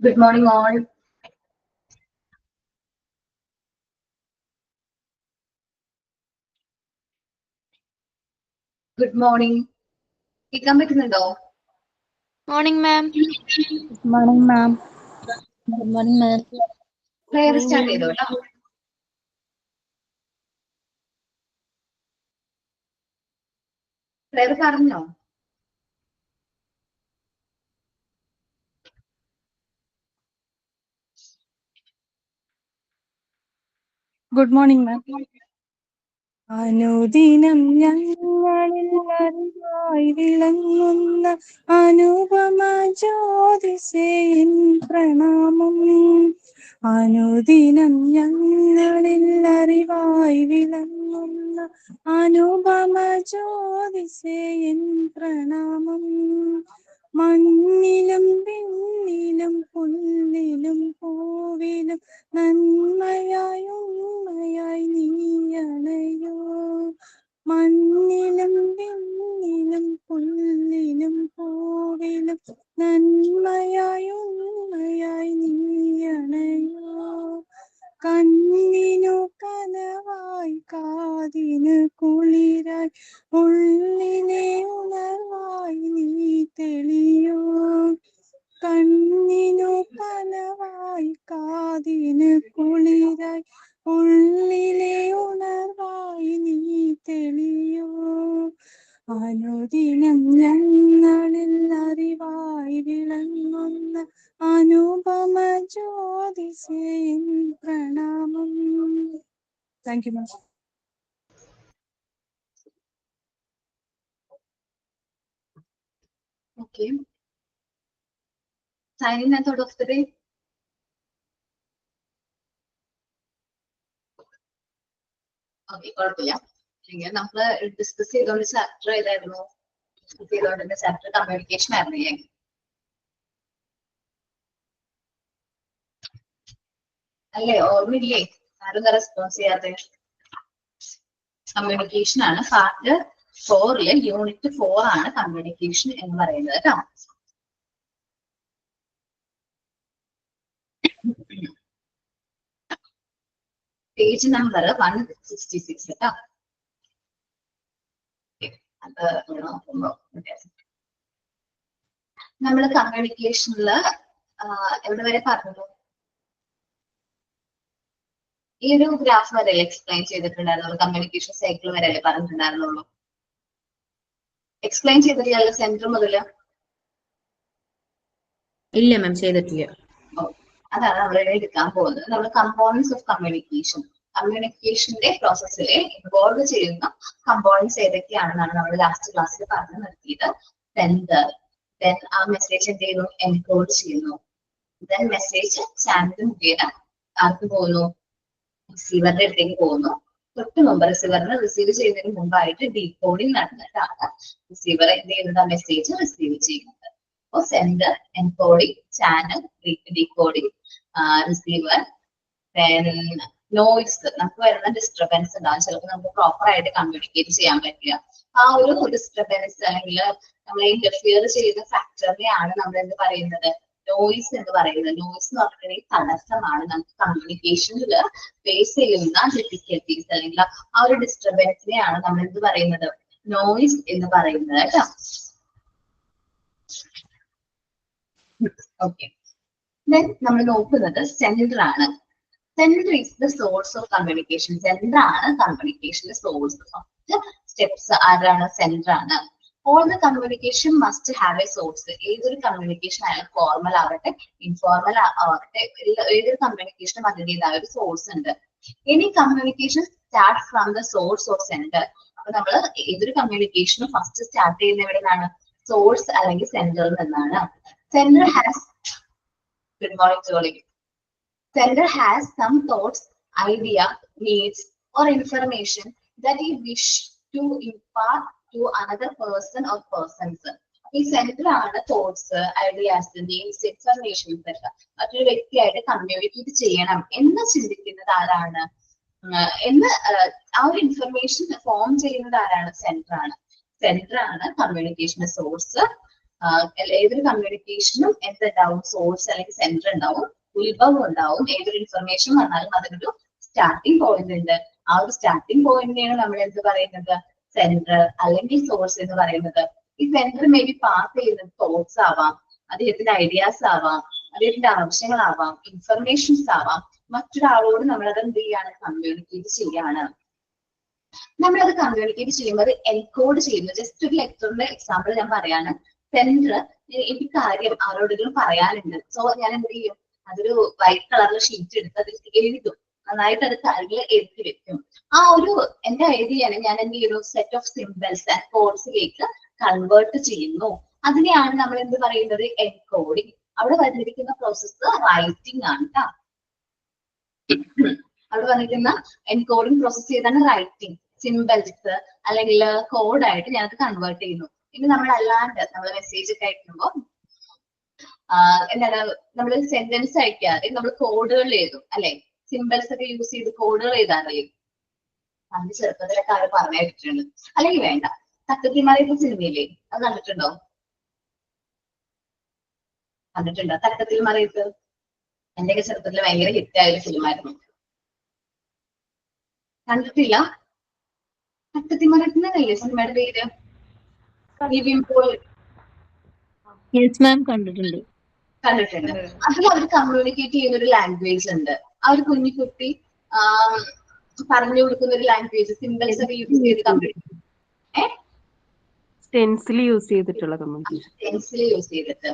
Good morning, all. Good morning. കേൾക്കാൻ പറ്റുന്നുണ്ടോ? Morning, ma'am. Good morning, ma'am. Good morning, ma'am. Prayer start ചെയ്തോ കേട്ടോ. Prayer പറഞ്ഞോ? Good morning, ma'am. അനുദിനം ഞങ്ങളിൽ അറിവായി വിളങ്ങുന്ന അനുപമ ജ്യോതിസേൻ പ്രണാമം. അനുദിനം ഞങ്ങളിൽ അറിവായി വിളങ്ങുന്ന അനുപമ ജ്യോതിസേൻ പ്രണാമം. മണ്ണിലും പിന്നിലും പുല്ലിലും പൂവിലും നന്മയായി ഉണ്മയായി നീയണയോ. മണ്ണിലും പിന്നിലും പുല്ലിലും പൂവിലും നന്മയായി ഉണ്മയായി നീയണയോ. കണ്ണിനു കനവായി കാതിന് കുളിരായി ഉള്ളിലെ ഉണർവായി നീ തെളിയോ. കണ്ണിനു കനവായി കാതിന് കുളിരായി ഉള്ളിലെ ഉണർവായി നീ തെളിയോ. അനുദിനം ഞങ്ങളിൽ അറിവായി വിളങ്ങുന്ന അനുപമ ജ്യോതിസേൻ പ്രണാമം. Thank you, ma'am. Okay. Signing method of the day. Okay, കുഴപ്പമില്ല. ഇങ്ങനെ നമ്മള് ഡിസ്കസ് ചെയ്തോണ്ട് ചാപ്റ്റർ ഏതായിരുന്നു? ഡിസ്കസ് ചെയ്തോണ്ടിരുന്ന ചാപ്റ്റർ കമ്മ്യൂണിക്കേഷൻ ആയിരുന്നു. അല്ലേ? ഓർമ്മയില്ലേ? ആരും റെസ്പോൺസ് ചെയ്യാതെ. കമ്മ്യൂണിക്കേഷൻ ആണ് പാർട്ട് 4 യൂണിറ്റ് 4 ആണ് കമ്മ്യൂണിക്കേഷൻ എന്ന് പറയുന്നത് കേട്ടോ. പേജ് നമ്പർ 166 കേട്ടോ. അത് നോക്കുമ്പോ നമ്മൾ കമ്മ്യൂണിക്കേഷനില് എവിടെ വരെ പറഞ്ഞു? ഈ ഒരു ഗ്രാഫ് വരെ എക്സ്പ്ലെയിൻ ചെയ്തിട്ടുണ്ടായിരുന്നുള്ളൂ. കമ്മ്യൂണിക്കേഷൻ സൈക്കിൾ വരെ പറഞ്ഞിട്ടുണ്ടായിരുന്നുള്ളൂ. എക്സ്പ്ലെയിൻ ചെയ്തിട്ടില്ല സെന്റർ മുതല്? ഇല്ല മാം, ചെയ്തിട്ടില്ല. അതാണ് നമ്മൾ എടുക്കാൻ പോകുന്നത്. നമ്മൾ കമ്പോണൻസ് ഓഫ് കമ്മ്യൂണിക്കേഷൻ, കമ്മ്യൂണിക്കേഷന്റെ പ്രോസസ്സിൽ ഇൻവോൾവ് ചെയ്യുന്ന കമ്പോണൻസ് ഏതൊക്കെയാണെന്നാണ് നമ്മൾ ലാസ്റ്റ് ക്ലാസ്സിൽ പറഞ്ഞു നിർത്തിയത്. സെൻഡർ, ദെൻ ആ മെസ്സേജ് എന്ത് ചെയ്യുന്നു? എൻകോഡ് ചെയ്യുന്നു. ദെൻ മെസ്സേജ് ചാനൽ മുഖേന ആർക്ക് പോകുന്നു? റിസീവറിന്റെ അടുത്തേക്ക് പോകുന്നു. തൊട്ട് മുമ്പ് റിസീവറിന് റിസീവ് ചെയ്യുന്നതിന് മുമ്പായിട്ട് ഡീകോഡിങ് നടന്നിട്ടാണ് റിസീവർ എന്ത് ചെയ്യുന്നത്? ആ മെസ്സേജ് റിസീവ് ചെയ്യുന്നത്. അപ്പോൾ sender, encoding, channel, decoding, receiver, noise. നമുക്ക് വരുന്ന ഡിസ്റ്റർബൻസ് ഉണ്ടാവും. ചിലപ്പോൾ നമുക്ക് പ്രോപ്പർ ആയിട്ട് കമ്മ്യൂണിക്കേറ്റ് ചെയ്യാൻ പറ്റില്ല. ആ ഒരു ഡിസ്റ്റർബൻസ് അല്ലെങ്കിൽ നമ്മൾ ഇന്റർഫിയർ ചെയ്യുന്ന ഫാക്ടറിനെയാണ് നമ്മൾ എന്ത് പറയുന്നത്? നോയിസ് എന്ന് പറയുന്നത്. നോയിസ് എന്ന് പറഞ്ഞിട്ടുണ്ടെങ്കിൽ തടസ്സമാണ്. നമുക്ക് കമ്മ്യൂണിക്കേഷനിൽ ഫേസ് ചെയ്യുന്ന ഡിഫിക്കൽട്ടീസ് അല്ലെങ്കിൽ ആ ഒരു ഡിസ്റ്റർബൻസിനെയാണ് നമ്മൾ എന്ത് പറയുന്നത്? നോയിസ് എന്ന് പറയുന്നത് കേട്ടോ. ഓക്കെ, നമ്മൾ നോക്കുന്നത് സെൻഡർ ആണ്. Sender is the source of communication. Sender ആണ് കമ്മ്യൂണിക്കേഷന്റെ സോഴ്സ്. ഫസ്റ്റ് സ്റ്റെപ്സ് ആരാണ്? സെൻഡർ ആണ്. All the communication must have A source. ഏതൊരു കമ്മ്യൂണിക്കേഷൻ ആയാലും ഫോർമൽ ആവട്ടെ ഇൻഫോർമൽ ആവട്ടെ, ഏതൊരു കമ്മ്യൂണിക്കേഷനും അതിൻ്റെതായ ഒരു സോഴ്സ് ഉണ്ട്. Any communication start from the source of sender. അപ്പൊ നമ്മൾ ഏതൊരു കമ്മ്യൂണിക്കേഷനും ഫസ്റ്റ് സ്റ്റാർട്ട് ചെയ്യുന്ന എവിടെ നിന്നാണ്? സോഴ്സ് അല്ലെങ്കിൽ സെൻഡറിൽ നിന്നാണ്. Sender has Good morning, Jolly. Sender has some thoughts, idea, needs, or information that he wish to impart to another person or persons. ഈ sender ആണ് തോട്ട്സ്, ഐഡിയാസ്, നീഡ്സ്, ഇൻഫർമേഷൻസ് ഒക്കെ മറ്റൊരു വ്യക്തിയായിട്ട് കമ്മ്യൂണിക്കേറ്റ് ചെയ്യണം എന്ന് ചിന്തിക്കുന്നത് ആരാണ്? എന്ന് ആ ഒരു ഇൻഫർമേഷൻ ഫോം ചെയ്യുന്നത് ആരാണ്? സെൻഡർ ആണ്. സെൻഡർ ആണ് കമ്മ്യൂണിക്കേഷൻ സോഴ്സ്. ഏതൊരു കമ്മ്യൂണിക്കേഷനും എന്തുണ്ടാവും, സോഴ്സ് അല്ലെങ്കിൽ സെന്റർ ഉണ്ടാവും, ഉത്ഭവം ഉണ്ടാവും. ഏതൊരു ഇൻഫർമേഷൻ വന്നാലും അതിനൊരു സ്റ്റാർട്ടിംഗ് പോയിന്റ് ഉണ്ട്. ആ ഒരു സ്റ്റാർട്ടിംഗ് പോയിന്റിനെയാണ് നമ്മൾ എന്ത് പറയുന്നത്, സെന്റർ അല്ലെങ്കിൽ സോഴ്സ് എന്ന് പറയുന്നത്. ഈ സെന്റർ മേ ബി പാസ് ചെയ്യുന്നത് തോട്ട്സ് ആവാം, അദ്ദേഹത്തിന്റെ ഐഡിയാസ് ആവാം, അദ്ദേഹത്തിന്റെ ആവശ്യങ്ങളാവാം, ഇൻഫർമേഷൻസ് ആവാം. മറ്റൊരാളോട് നമ്മളത് എന്ത് ചെയ്യാണ്, കമ്മ്യൂണിക്കേറ്റ് ചെയ്യാണ്. നമ്മളത് കമ്മ്യൂണിക്കേറ്റ് ചെയ്യുമ്പോൾ എൻകോഡ് ചെയ്യുന്നു. ജസ്റ്റ് ഒരു ലെക്ചറിന്റെ എക്സാമ്പിൾ ഞാൻ പറയാണ്. സെന്റർ എനിക്ക് കാര്യം ആരോടെങ്കിലും പറയാനുണ്ട്, സോ ഞാൻ എന്ത് ചെയ്യും, അതൊരു വൈറ്റ് കളറിൽ ഷീറ്റ് എടുത്ത് അതിൽ എഴുതും, നന്നായിട്ട് അത് കാര്യങ്ങൾ എഴുതി വെക്കും. ആ ഒരു എന്റെ ഐഡിയയാണ് ഞാൻ എന്ത് ചെയ്യുന്നു, സെറ്റ് ഓഫ് സിംബൽസ് ആൻഡ് കോഡ്സിലേക്ക് കൺവേർട്ട് ചെയ്യുന്നു. അതിനെയാണ് നമ്മൾ എന്ത് പറയുന്നത്, എൻകോഡിങ്. അവിടെ വന്നിരിക്കുന്ന പ്രോസസ്സ് റൈറ്റിംഗ് ആണ് കേട്ടോ. അവിടെ വന്നിരിക്കുന്ന എൻകോഡിംഗ് പ്രോസസ് ചെയ്താണ് റൈറ്റിംഗ്. സിംബൽസ് അല്ലെങ്കിൽ കോഡായിട്ട് ഞാനത് കൺവേർട്ട് ചെയ്യുന്നു. ഇനി നമ്മൾ അല്ലാണ്ട് നമ്മൾ മെസ്സേജ് ഒക്കെ അയക്കുമ്പോൾ എന്താണ്, നമ്മൾ സെന്റൻസ് അയക്കാതെ നമ്മൾ കോഡുകൾ എഴുതും അല്ലെ, സിംബൽസ് ഒക്കെ യൂസ് ചെയ്ത് കോഡുകൾ എഴുതാറിയും. പണ്ട് ചെറുപ്പത്തിലൊക്കെ അവർ പറഞ്ഞു കേട്ടിട്ടുണ്ട്. അല്ലെങ്കിൽ വേണ്ട, തക്കത്തിമാരെയൊക്കെ സിനിമയില്ലേ, അത് കണ്ടിട്ടുണ്ടോ? കണ്ടിട്ടുണ്ടോ തക്കത്തിൽ മറിയത്ത്? എന്റെയൊക്കെ ചെറുപ്പത്തിൽ ഭയങ്കര ഹിറ്റായ ഒരു ഫിലിമായിരുന്നു. കണ്ടിട്ടില്ല? തക്കത്തിമറക്കുന്നതല്ലേ സിനിമയുടെ പേര്? യെസ് മാം, കണ്ടിട്ടുണ്ട്. കണ്ടിട്ടുണ്ട്. അതിൽ അവർ കമ്മ്യൂണിക്കേറ്റ് ചെയ്യുന്ന ഒരു ലാംഗ്വേജ് ഉണ്ട്. ആ ഒരു കുഞ്ഞിക്കുട്ടി പറഞ്ഞു കൊടുക്കുന്ന ഒരു ലാംഗ്വേജ്, സിംബൽസ് ഒക്കെ യൂസ് ചെയ്ത് സ്റ്റെൻസിൽ യൂസ് ചെയ്തിട്ടുള്ള കമ്മ്യൂണിക്കേഷൻ, സ്റ്റെൻസിൽ യൂസ് ചെയ്തിട്ട്.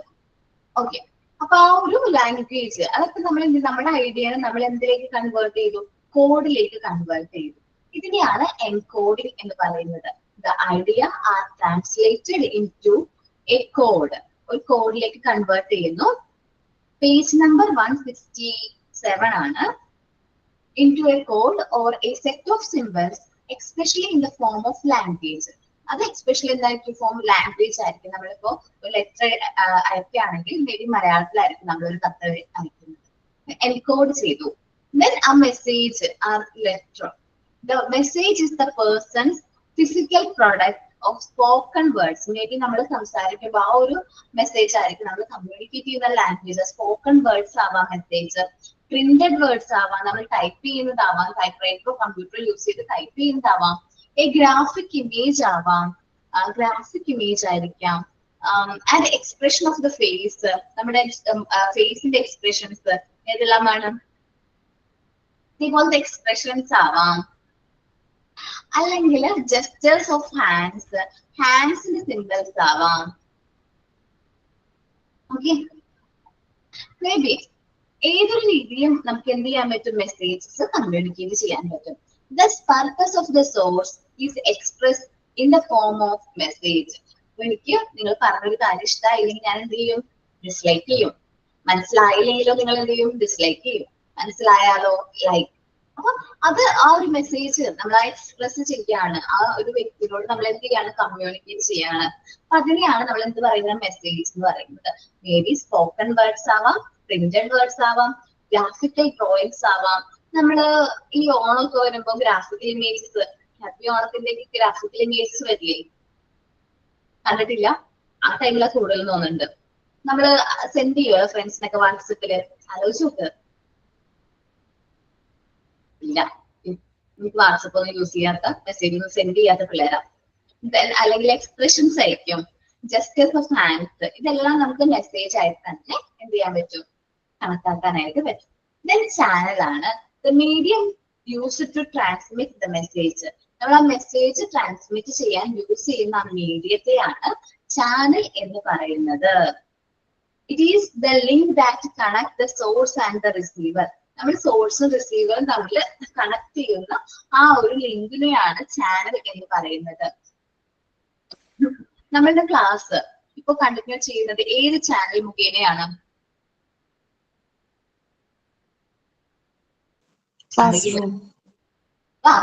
ഓക്കെ, അപ്പൊ ആ ഒരു ലാംഗ്വേജ് അതൊക്കെ നമ്മൾ നമ്മുടെ ഐഡിയനെ നമ്മൾ എന്തിലേക്ക് കൺവേർട്ട് ചെയ്തു, കോഡിലേക്ക് കൺവേർട്ട് ചെയ്തു. ഇതിനെയാണ് എൻകോഡിംഗ് എന്ന് പറയുന്നത്. The idea are translated in to a code. ഒരു കോഡിലേക്ക് കൺവേർട്ട് ചെയ്യുന്നു. പേജ് നമ്പർ 167 ആണ്. into a code or a set of symbols, especially in the form of language. അത് എക്സ്പെഷ്യലി എന്തായിരിക്കും, ഫോം ലാംഗ്വേജ് ആയിരിക്കും. നമ്മളിപ്പോ ഒരു ലെറ്റർ അയക്കുകയാണെങ്കിൽ മേ ബി മലയാളത്തിലായിരിക്കും നമ്മളൊരു കത്ത് അയക്കുന്നത്. എൻകോഡ് ചെയ്തു. Then a message or letter. The message is the person's physical product of spoken words. Maybe നമ്മൾ സംസാരിക്കുമ്പോൾ ആ ഒരു മെസ്സേജ് ആയിരിക്കും നമ്മൾ കമ്മ്യൂണിക്കേറ്റ് ചെയ്യുന്ന ലാംഗ്വേജ്. സ്പോക്കൺ വേർഡ്സ് ആവാം മെസ്സേജ്, പ്രിന്റഡ് വേർഡ്സ് ആവാം, നമ്മൾ ടൈപ്പ് ചെയ്യുന്നതാവാം, ടൈപ്പ് റൈറ്ററോ കമ്പ്യൂട്ടർ യൂസ് ചെയ്ത് ടൈപ്പ് ചെയ്യുന്നതാവാം, എ ഗ്രാഫിക് ഇമേജ് ആവാം, ഗ്രാഫിക് ഇമേജ് ആയിരിക്കാം. And expression of the face, നമ്മുടെ ഫേസിന്റെ എക്സ്പ്രഷൻസ് ഏതെല്ലാമാണ്, ഇതുപോലത്തെ എക്സ്പ്രഷൻസ് ആവാം. അല്ലെങ്കിൽ ജസ്റ്റേഴ്സ് ഓഫ് ഹാൻഡ്സ്, ഹാൻഡ്സിന്റെ സിംബൽസ് ആവാം. ഓക്കെ, മേ ബി ഏതൊരു രീതിയിലും നമുക്ക് എന്ത് ചെയ്യാൻ പറ്റും, മെസ്സേജസ് കമ്മ്യൂണിക്കേറ്റ് ചെയ്യാൻ പറ്റും. Thus purpose of the source is expressed in the form of message. എനിക്ക് നിങ്ങൾ പറഞ്ഞൊരു കാര്യം ഇഷ്ടമായില്ലെങ്കിൽ ഞാൻ എന്ത് ചെയ്യും, ഡിസ്ലൈക്ക് ചെയ്യും. മനസ്സിലായില്ലെങ്കിലോ നിങ്ങൾ എന്ത് ചെയ്യും, ഡിസ്ലൈക്ക് ചെയ്യും. മനസ്സിലായാലോ ലൈക്ക്. അപ്പൊ അത് ആ ഒരു മെസ്സേജ് നമ്മൾ എക്സ്പ്രസ് ചെയ്യാണ്, ആ ഒരു വ്യക്തിയോട് നമ്മൾ എന്ത് ചെയ്യാണ്, കമ്മ്യൂണിക്കേറ്റ് ചെയ്യാണ്. അപ്പൊ അതിനെയാണ് നമ്മൾ എന്ത് പറയുന്നത്, മെസ്സേജ് എന്ന് പറയുന്നത്. മേ ബി സ്പോക്കൺ വേർഡ്സ് ആവാം, പ്രിന്റഡ് വേർഡ്സ് ആവാം, ഗ്രാഫിക്കൽ ഡ്രോയിങ്സ് ആവാം. നമ്മള് ഈ ഓണമൊക്കെ വരുമ്പോ ഗ്രാഫിക്കൽ ഇമേജസ്, ഹാപ്പി ഓണത്തിന്റെ ഗ്രാഫിക്കൽ ഇമേജസ് വരില്ലേ, കണ്ടിട്ടില്ല? ആ ടൈമിലെ കൂടുതൽ തോന്നുന്നുണ്ട്. നമ്മള് സെൻഡ് ചെയ്യുമോ ഫ്രണ്ട്സിനൊക്കെ വാട്സപ്പില്? ആലോചിച്ച് നോക്ക്. ഇല്ല, എനിക്ക് വാട്സപ്പ് ഒന്നും യൂസ് ചെയ്യാത്ത, മെസ്സേജ് ഒന്നും സെൻഡ് ചെയ്യാത്ത പിള്ളേരാ. അല്ലെങ്കിൽ എക്സ്പ്രഷൻസ് ആയിരിക്കും, ജസ്റ്റേഴ്സ് ഓഫ് ഹാൻഡ്സ്, ഇതെല്ലാം നമുക്ക് മെസ്സേജ് ആയിട്ട് തന്നെ എന്ത് ചെയ്യാൻ പറ്റും, കണക്കാക്കാനായിട്ട് പറ്റും. ദെൻ ചാനൽ ആണ് the medium used to transmit the message. നമ്മൾ ആ മെസ്സേജ് ട്രാൻസ്മിറ്റ് ചെയ്യാൻ യൂസ് ചെയ്യുന്ന ആ മീഡിയത്തെയാണ് ചാനൽ എന്ന് പറയുന്നത്. It is the link that connect the source and the receiver. നമ്മൾ സോഴ്സും റിസീവറും തമ്മിൽ കണക്ട് ചെയ്യുന്ന ആ ഒരു ലിങ്കിനെയാണ് ചാനൽ എന്ന് പറയുന്നത്. നമ്മളുടെ ക്ലാസ് ഇപ്പൊ കണ്ടിന്യൂ ചെയ്യുന്നത് ഏത് ചാനൽ മുഖേനയാണ്?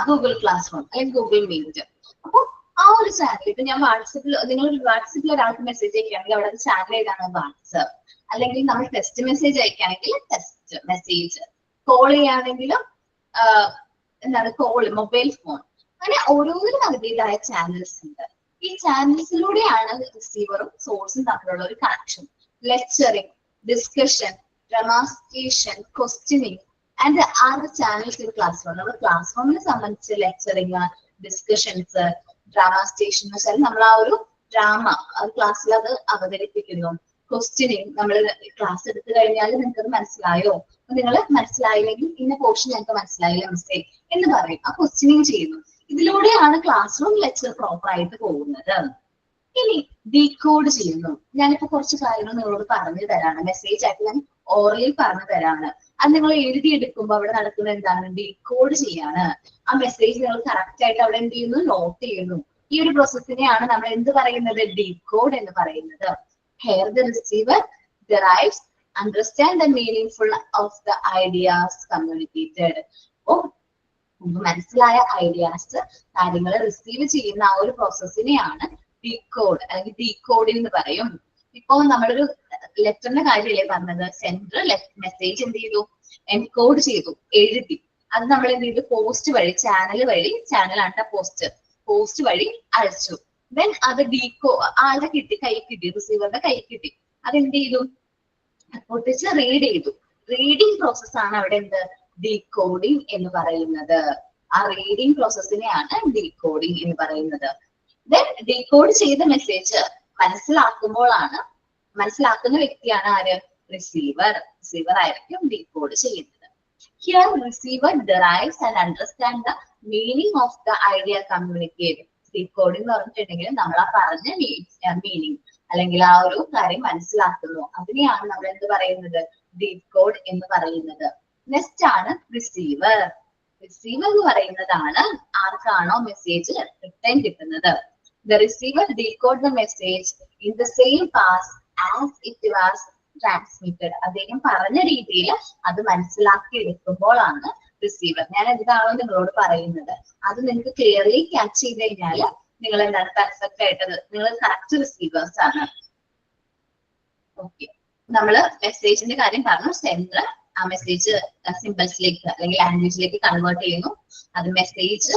ഗൂഗിൾ ക്ലാസ് റൂം അല്ലെങ്കിൽ ഗൂഗിൾ മീറ്റ്. അപ്പൊ ആ ഒരു ചാനൽ ഇപ്പൊ ഞാൻ വാട്സപ്പിൽ, നിങ്ങൾ വാട്സപ്പിൽ ഒരാൾക്ക് മെസ്സേജ് അയക്കുകയാണെങ്കിൽ അവിടെ ചാനൽ ഏതാണ്, വാട്സപ്പ്. അല്ലെങ്കിൽ നമ്മൾ ടെക്സ്റ്റ് മെസ്സേജ് അയക്കുകയാണെങ്കിൽ ടെക്സ്റ്റ് മെസ്സേജ്, കോൾ ചെയ്യുകയാണെങ്കിലും എന്താണ് കോൾ, മൊബൈൽ ഫോൺ. അങ്ങനെ ഓരോന്നിനും അതിൻ്റെതായ ചാനൽസ് ഉണ്ട്. ഈ ചാനൽസിലൂടെയാണ് റിസീവറും സോഴ്സും തമ്മിലുള്ള ഒരു connection. Lecturing, discussion, demonstration, questioning and are the channels in class room. നമ്മൾ ക്ലാസ് റൂമിനെ സംബന്ധിച്ച് ലെക്ചറിങ്, ഡിസ്കഷൻസ്, ഡ്രാമസ്റ്റേഷൻ എന്ന് വെച്ചാൽ നമ്മൾ ആ ഒരു ഡ്രാമ ക്ലാസ്സിൽ അത് അവതരിപ്പിക്കുന്നു. ക്വസ്റ്റ്യനിങ്, നമ്മൾ ക്ലാസ് എടുത്തു കഴിഞ്ഞാൽ നിങ്ങൾക്ക് അത് മനസ്സിലായോ, നിങ്ങൾ മനസ്സിലായില്ലെങ്കിൽ ഇന്ന പോർഷൻ ഞങ്ങൾക്ക് മനസ്സിലായില്ല മിസ്റ്റേ എന്ന് പറയും. ആ ക്വസ്റ്റ്യനിങ് ചെയ്യുന്നു. ഇതിലൂടെയാണ് ക്ലാസ് റൂം ലെക്ചർ പ്രോപ്പർ ആയിട്ട് പോകുന്നത്. ഇനി ഡീകോഡ് ചെയ്യുന്നു. ഞാനിപ്പോ കുറച്ച് കാര്യങ്ങൾ നിങ്ങളോട് പറഞ്ഞു തരാണ്, മെസ്സേജ് ആയിട്ട് ഞാൻ ഓറലി പറഞ്ഞു തരാണ്. അത് നിങ്ങൾ എഴുതിയെടുക്കുമ്പോൾ അവിടെ നടക്കുന്നത് എന്താണ്, ഡീകോഡ് ചെയ്യാണ്. ആ മെസ്സേജ് നിങ്ങൾ കറക്റ്റ് ആയിട്ട് അവിടെ എന്ത് ചെയ്യുന്നു, നോട്ട് ചെയ്യുന്നു. ഈ ഒരു പ്രോസസ്സിനെയാണ് നമ്മൾ എന്ത് പറയുന്നത്, ഡീകോഡ് എന്ന് പറയുന്നത്. Here the receiver derives, understand the meaningful of the ideas communicated. അപ്പോ മനസ്സിലായ ഐഡിയാസ്, കാര്യങ്ങൾ റിസീവ് ചെയ്യുന്ന ആ ഒരു പ്രോസസ്സിനെയാണ് ഡീകോഡ് അല്ലെങ്കിൽ ഡീകോഡിംഗ് എന്ന് പറയും. ഇപ്പൊ നമ്മളൊരു ലെറ്ററിന്റെ കാര്യമല്ലേ പറഞ്ഞത്, സെൻഡർ മെസ്സേജ് എന്ത് ചെയ്തു, എൻകോഡ് ചെയ്തു, എഴുതി. അത് നമ്മൾ എന്ത് ചെയ്തു, പോസ്റ്റ് വഴി, ചാനലാണ് പോസ്റ്റ് വഴി അയച്ചു. ദെൻ അത് ആളുടെ കൈ കിട്ടി, റിസീവറുടെ കൈ കിട്ടി. അതെന്ത് ചെയ്തു, പൊട്ടിച്ച് റീഡ് ചെയ്തു. റീഡിംഗ് പ്രോസസ്സാണ് അവിടെ എന്ത്, ഡീകോഡിംഗ് എന്ന് പറയുന്നത്. ആ റീഡിംഗ് പ്രോസസ്സിനെയാണ് ഡീകോഡിംഗ് എന്ന് പറയുന്നത്. ദെൻ ഡീകോഡ് ചെയ്ത മെസ്സേജ് മനസ്സിലാക്കുന്ന വ്യക്തിയാണ് ആര്, റിസീവർ ആയിരിക്കും ഡീകോഡ് ചെയ്യുന്നത്. Here receiver derives and understand the meaning of the idea communicated. Decoding എന്ന് പറഞ്ഞിട്ടുണ്ടെങ്കിൽ നമ്മൾ ആ പറഞ്ഞ മീനിങ് അല്ലെങ്കിൽ ആ ഒരു കാര്യം മനസ്സിലാക്കുന്നു. അതിനെയാണ് നമ്മൾ എന്ത് പറയുന്നത്, ഡീകോഡ് എന്ന് പറയുന്നത്. നെക്സ്റ്റ് ആണ് റിസീവർ. റിസീവർ എന്ന് പറയുന്നതാണ് ആർക്കാണോ മെസ്സേജ് റിട്ടേൺ കിട്ടുന്നത്. The receiver decode the message in the same path as it was transmitted. അദ്ദേഹം പറഞ്ഞ രീതിയിൽ അത് മനസ്സിലാക്കി എടുക്കുമ്പോഴാണ് റിസീവർ. ഞാൻ എന്താണോ നിങ്ങളോട് പറയുന്നത് അത് നിങ്ങൾക്ക് ക്ലിയർലി ക്യാച്ച് ചെയ്ത് കഴിഞ്ഞാൽ നിങ്ങൾ എന്താണ് പെർഫെക്റ്റ് ആയിട്ട് നിങ്ങൾ കറക്റ്റ് റിസീവേഴ്സ് ആണ്. ഓക്കെ, നമ്മള് മെസ്സേജിന്റെ കാര്യം പറഞ്ഞു. സെൻഡർ ആ മെസ്സേജ് സിംബൽസിലേക്ക് അല്ലെങ്കിൽ ലാംഗ്വേജിലേക്ക് കൺവേർട്ട് ചെയ്യുന്നു. അത് മെസ്സേജ്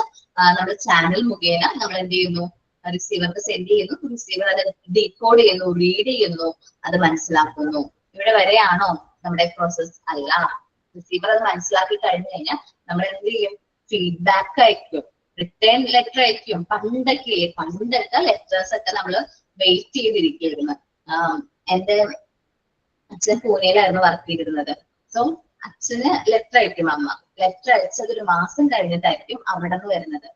നമ്മൾ ചാനൽ മുഖേന നമ്മൾ എന്ത് ചെയ്യുന്നു, റിസീവർക്ക് സെൻഡ് ചെയ്യുന്നു. റിസീവർ അത് ഡീകോഡ് ചെയ്യുന്നു, റീഡ് ചെയ്യുന്നു, അത് മനസ്സിലാക്കുന്നു. ഇവിടെ വരെയാണോ നമ്മുടെ പ്രോസസ്? അല്ല. റിസീവർ അത് മനസ്സിലാക്കി കഴിഞ്ഞു കഴിഞ്ഞാൽ നമ്മൾ എന്ത് ചെയ്യും, ഫീഡ്ബാക്ക് അയക്കും, റിട്ടേൺ ലെറ്റർ അയക്കും. പണ്ടൊക്കെ ലെറ്റേഴ്സ് ഒക്കെ നമ്മൾ വെയിറ്റ് ചെയ്തിരിക്കുന്നു. എന്റെ അച്ഛൻ പൂനെയിലായിരുന്നു വർക്ക് ചെയ്തിരുന്നത്. സോ അച്ഛന് ലെറ്റർ അയക്കും അമ്മ. ലെറ്റർ അയച്ചത് ഒരു മാസം കഴിഞ്ഞിട്ടായിരിക്കും അവിടെ നിന്ന് വരുന്നത്.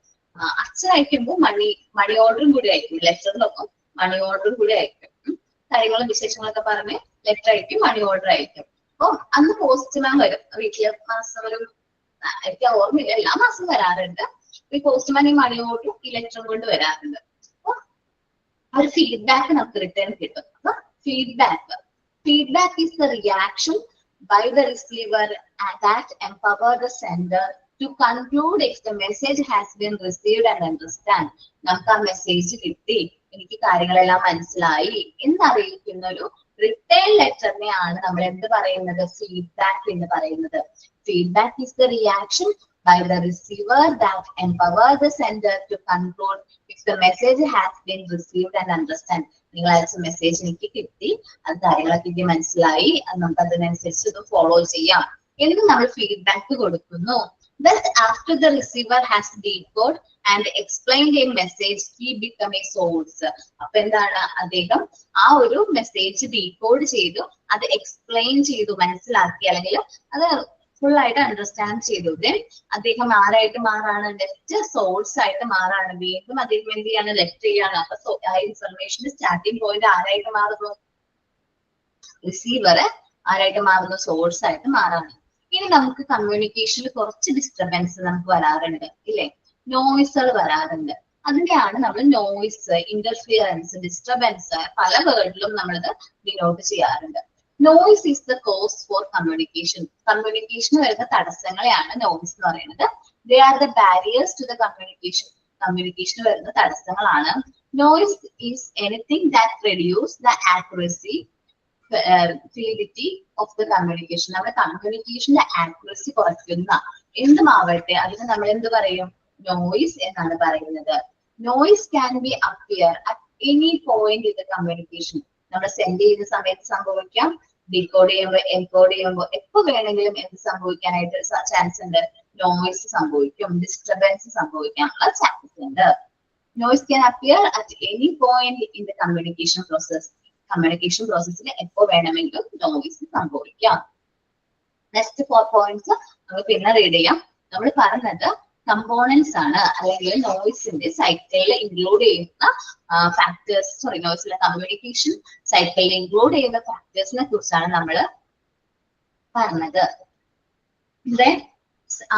അച്ഛൻ അയക്കുമ്പോൾ മണി ഓർഡറും കൂടി അയക്കും. ലെറ്ററിനൊപ്പം മണി ഓർഡറും കൂടി അയക്കും. കാര്യങ്ങളും വിശേഷങ്ങളൊക്കെ പറഞ്ഞ് ലെറ്റർ അയക്കും, മണി ഓർഡർ അയക്കും. അപ്പൊ അന്ന് പോസ്റ്റ്മാൻ വരും വീട്ടില്. മാസം ഒരു എനിക്ക് ഓർമ്മയില്ല, എല്ലാ മാസം വരാറുണ്ട്. ഈ പോസ്റ്റ്മാൻ ഈ മണി ഓർഡറും ഈ ലെറ്ററും കൊണ്ട് വരാറുണ്ട്. അപ്പൊ ഒരു ഫീഡ്ബാക്ക് നമുക്ക് റിട്ടേൺ കിട്ടും. അപ്പൊ feedback is the reaction by the receiver that empower the sender to conclude if the message has been received and understand. നമുക്ക് ആ മെസ്സേജ് കിട്ടി, എനിക്ക് കാര്യങ്ങളെല്ലാം മനസ്സിലായി എന്നറിയിക്കുന്ന ഒരു റിട്ടേൺ ലെറ്ററിനെയാണ് നമ്മൾ എന്ത് പറയുന്നത്, ഫീഡ്ബാക്ക് എന്ന് പറയുന്നത്. Feedback is the reaction by the receiver that empower the sender to conclude if the message has been received and understand. നിങ്ങൾ അയച്ച മെസ്സേജ് എനിക്ക് കിട്ടി, അത് കാര്യങ്ങളൊക്കെ എനിക്ക് മനസ്സിലായി, അത് നമുക്ക് അതിനനുസരിച്ച് ഇത് ഫോളോ ചെയ്യാം എന്ന് നമ്മൾ ഫീഡ്ബാക്ക് കൊടുക്കുന്നു. Thus, after the receiver has decoded and explained a message, he become a source. അപ്പൊ എന്താണ്, അദ്ദേഹം ആ ഒരു മെസ്സേജ് ഡീകോഡ് ചെയ്തു, അത് എക്സ്പ്ലെയിൻ ചെയ്തു, മനസ്സിലാക്കി, അല്ലെങ്കിൽ അത് ഫുൾ ആയിട്ട് അണ്ടർസ്റ്റാൻഡ് ചെയ്തു. അദ്ദേഹം ആരായിട്ട് മാറാണ്, ലെഫ്റ്റ് സോഴ്സ് ആയിട്ട് മാറാണ്. വീണ്ടും അദ്ദേഹം എന്ത് ചെയ്യാണ്, ലെഫ്റ്റ് ചെയ്യാണ്. അപ്പൊ ആ ഇൻഫർമേഷന്റെ സ്റ്റാർട്ടിംഗ് പോയിന്റ് ആരായിട്ട് മാറുന്നു, റിസീവർ ആരായിട്ട് മാറുന്നു, സോഴ്സ് ആയിട്ട് മാറാണ്. ഇനി നമുക്ക് കമ്മ്യൂണിക്കേഷനിൽ കുറച്ച് ഡിസ്റ്റർബൻസ് നമുക്ക് വരാറുണ്ട്, ഇല്ലേ? നോയ്സുകൾ വരാറുണ്ട്. അതിന്റെയാണ് നമ്മൾ നോയ്സ്, ഇന്റർഫിയറൻസ്, ഡിസ്റ്റർബൻസ് പല വേർഡിലും നമ്മളത് ഡിനോട്ട് ചെയ്യാറുണ്ട്. Noise is the cause for communication. കമ്മ്യൂണിക്കേഷന് വരുന്ന തടസ്സങ്ങളെയാണ് നോയ്സ് എന്ന് പറയുന്നത്. They are the barriers to the communication. കമ്മ്യൂണിക്കേഷന് വരുന്ന തടസ്സങ്ങളാണ്. Noise is anything that reduce the accuracy, fidelity of the communication. നമ്മുടെ കമ്മ്യൂണിക്കേഷന്റെ ആക്യുറസി കുറയ്ക്കുന്ന എന്തുമാവട്ടെ അതിന് നമ്മൾ എന്ത് പറയും, നോയ്സ് എന്നാണ് പറയുന്നത്. Noise can be appear at any point in the communication. നമ്മൾ സെൻഡ് ചെയ്യുന്ന സമയത്ത് സംഭവിക്കാം, ഡീകോഡ് ചെയ്യുമ്പോൾ എൻകോഡ് ചെയ്യുമ്പോൾ എപ്പോ വേണമെങ്കിലും എന്ത് സംഭവിക്കാനായിട്ട് ചാൻസ് ഉണ്ട്? നോയ്സ് സംഭവിക്കും, ഡിസ്റ്റർബൻസ് സംഭവിക്കാനുള്ള ചാൻസ് ഉണ്ട്. Noise can appear at any point in the communication process. Communication പ്രോസസ്സിൽ എപ്പോ വേണമെങ്കിലും നോയ്സ് സംഭവിക്കാം. നെക്സ്റ്റ് 4 പോയിന്റ്സ് നമുക്ക് പിന്നെ റീഡ് ചെയ്യാം. നമ്മൾ പറഞ്ഞത് കമ്പോണൻസ് ആണ്, അല്ലെങ്കിൽ നോയ്സിന്റെ സൈക്കിളിൽ ഇൻക്ലൂഡ് ചെയ്യുന്ന ഫാക്ടേഴ്സ്, സോറി നോയ്സിലെ കമ്മ്യൂണിക്കേഷൻ സൈക്കിളിൽ ഇൻക്ലൂഡ് ചെയ്യുന്ന ഫാക്ടേഴ്സിനെ കുറിച്ചാണ് നമ്മൾ പറഞ്ഞത്. ഇവിടെ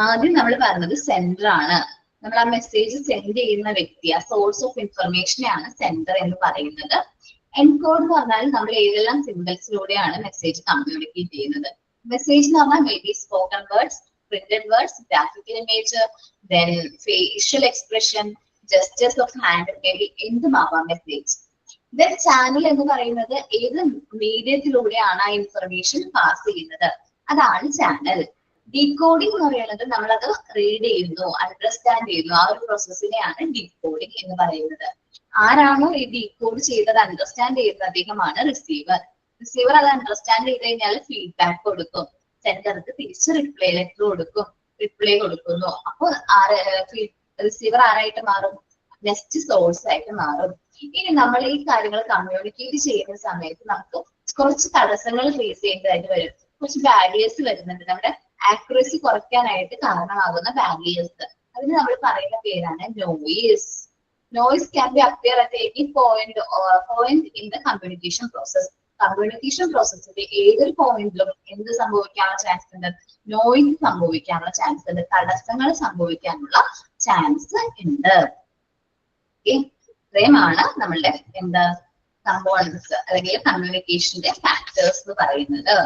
ആദ്യം നമ്മൾ പറഞ്ഞത് സെൻഡർ ആണ്. നമ്മൾ ആ മെസ്സേജ് സെൻഡ് ചെയ്യുന്ന വ്യക്തി, ആ സോഴ്സ് ഓഫ് ഇൻഫർമേഷനെയാണ് സെൻഡർ എന്ന് പറയുന്നത്. എൻകോഡ് എന്ന് പറഞ്ഞാൽ നമ്മൾ ഏതെല്ലാം സിംബൽസിലൂടെയാണ് മെസ്സേജ് കമ്മ്യൂണിക്കേറ്റ് ചെയ്യുന്നത്. മെസ്സേജ് എന്ന് പറഞ്ഞാൽ may be spoken words, printed words, graphical image, then facial expression, gestures of hand, may be എന്തുമാവാം മെസ്സേജ്. ദെൻ ചാനൽ എന്ന് പറയുന്നത് ഏത് മീഡിയത്തിലൂടെയാണ് ആ ഇൻഫർമേഷൻ പാസ് ചെയ്യുന്നത്, അതാണ് ചാനൽ. ഡീകോഡിംഗ് എന്ന് പറയുന്നത് നമ്മളത് റീഡ് ചെയ്യുന്നു, അണ്ടർസ്റ്റാൻഡ് ചെയ്യുന്നു, ആ ഒരു പ്രോസസ്സിനെയാണ് ഡീകോഡിംഗ് എന്ന് പറയുന്നത്. ആരാണോ ഈ ഡീകോഡ് ചെയ്തത് അണ്ടർസ്റ്റാൻഡ് ചെയ്യുന്നത് അദ്ദേഹമാണ് റിസീവർ. റിസീവർ അത് അണ്ടർസ്റ്റാൻഡ് ചെയ്ത് കഴിഞ്ഞാൽ ഫീഡ്ബാക്ക് കൊടുക്കും, സെൻഡർക്ക് തിരിച്ച് റിപ്ലൈ ലെറ്റർ കൊടുക്കും, റിപ്ലൈ കൊടുക്കുന്നു. അപ്പോൾ റിസീവർ ആരായിട്ട് മാറും? നെക്സ്റ്റ് സോഴ്സ് ആയിട്ട് മാറും. ഇനി നമ്മൾ ഈ കാര്യങ്ങൾ കമ്മ്യൂണിക്കേറ്റ് ചെയ്യുന്ന സമയത്ത് നമുക്ക് കുറച്ച് തടസ്സങ്ങൾ ഫേസ് ചെയ്യേണ്ടതായിട്ട് വരും, കുറച്ച് ബാരിയേഴ്സ് വരുന്നുണ്ട്. നമ്മുടെ ആക്യുറസി കുറയ്ക്കാനായിട്ട് കാരണമാകുന്ന ബാരിയേഴ്സ്, അതിന് നമ്മൾ പറയുന്ന പേരാണ് noise. Noise can be appear at any point in the communication process. Communication പ്രോസസ്സിന്റെ ഏതൊരു പോയിന്റിലും എന്ത് സംഭവിക്കാനുള്ള ചാൻസ് ഉണ്ട്? നോയിസ് സംഭവിക്കാനുള്ള ചാൻസ് ഉണ്ട്, തടസ്സങ്ങൾ സംഭവിക്കാനുള്ള ചാൻസ് ഉണ്ട്. ഇത്രയുമാണ് നമ്മളുടെ എന്താ കമ്പോണൻസ് അല്ലെങ്കിൽ കമ്മ്യൂണിക്കേഷന്റെ ഫാക്ടേഴ്സ് എന്ന് പറയുന്നത്,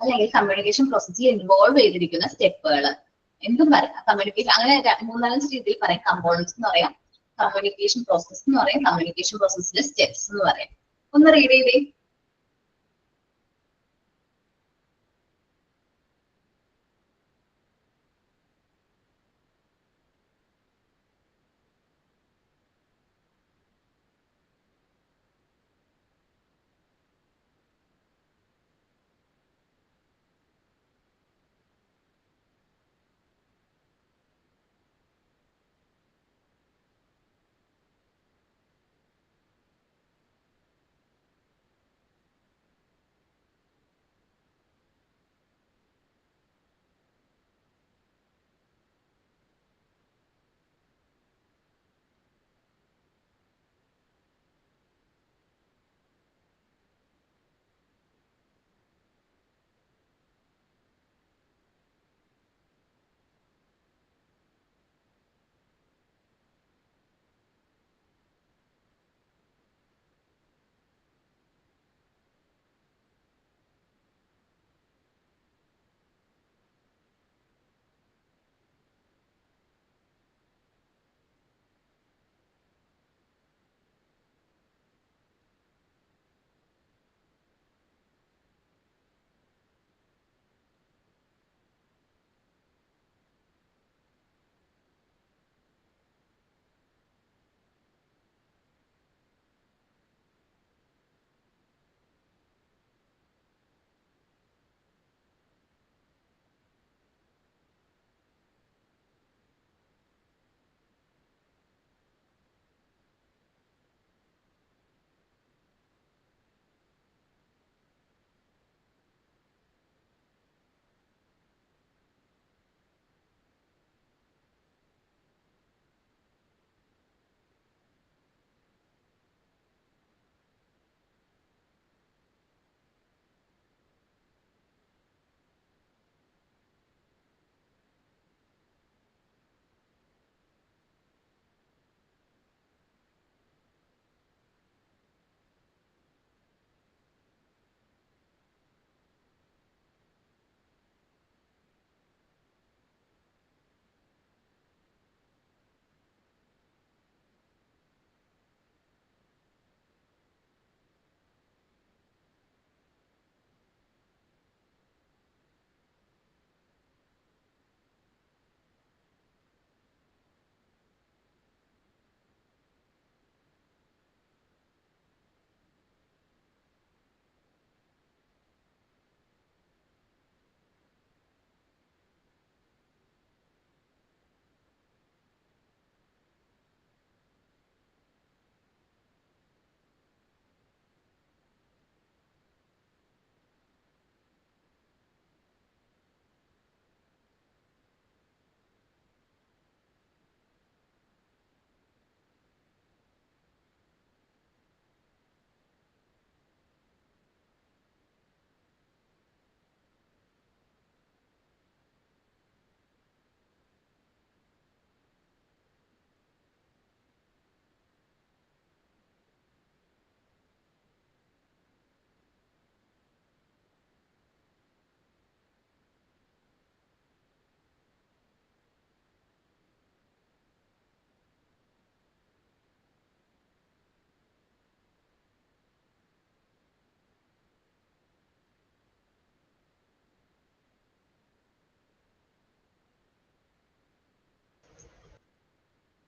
അല്ലെങ്കിൽ കമ്മ്യൂണിക്കേഷൻ പ്രോസസ്സിൽ ഇൻവോൾവ് ചെയ്തിരിക്കുന്ന സ്റ്റെപ്പുകൾ. എന്തും പറയാം, കമ്മ്യൂണിക്കേഷൻ അങ്ങനെ 3-4 രീതിയിൽ പറയാം. കമ്പോണൻസ് എന്ന് പറയാം, കമ്മ്യൂണിക്കേഷൻ പ്രോസസ് എന്ന് പറയാം, കമ്മ്യൂണിക്കേഷൻ പ്രോസസ്സിലെ സ്റ്റെപ്സ് എന്ന് പറയാം. ഒന്ന് റീഡ് ചെയ്തേ.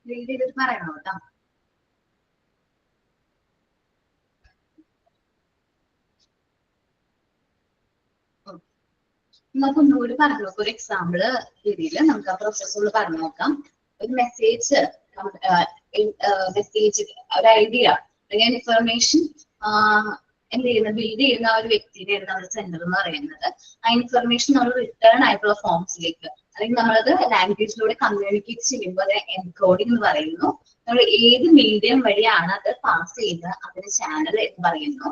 റീഡ് ചെയ്തിട്ട് പറയണം കേട്ടോ. നമുക്ക് ഒന്നുകൂടി പറഞ്ഞു നോക്കാം. ഒരു എക്സാമ്പിള് രീതിയിൽ നമുക്ക് ആ പ്രോസസ്സുകൾ പറഞ്ഞു നോക്കാം. ഒരു മെസ്സേജ് ഒരു ഐഡിയ അല്ലെങ്കിൽ ഇൻഫർമേഷൻ എന്ത് ചെയ്യുന്ന ബിൽഡ് ചെയ്യുന്ന ആ ഒരു വ്യക്തിയുടെ നമ്മുടെ സെന്റർ എന്ന് പറയുന്നത്. ആ ഇൻഫർമേഷൻ നമ്മൾ റിട്ടേൺ ആയിട്ടുള്ള ഫോംസിലേക്ക് അല്ലെങ്കിൽ നമ്മളത് ലാംഗ്വേജിലൂടെ കമ്മ്യൂണിക്കേറ്റ് ചെയ്യുമ്പോൾ അത് എൻകോഡിംഗ് എന്ന് പറയുന്നു. നമ്മൾ ഏത് മീഡിയം വഴിയാണ് അത് പാസ് ചെയ്യുന്നത് അതിന് ചാനൽ എന്ന് പറയുന്നു.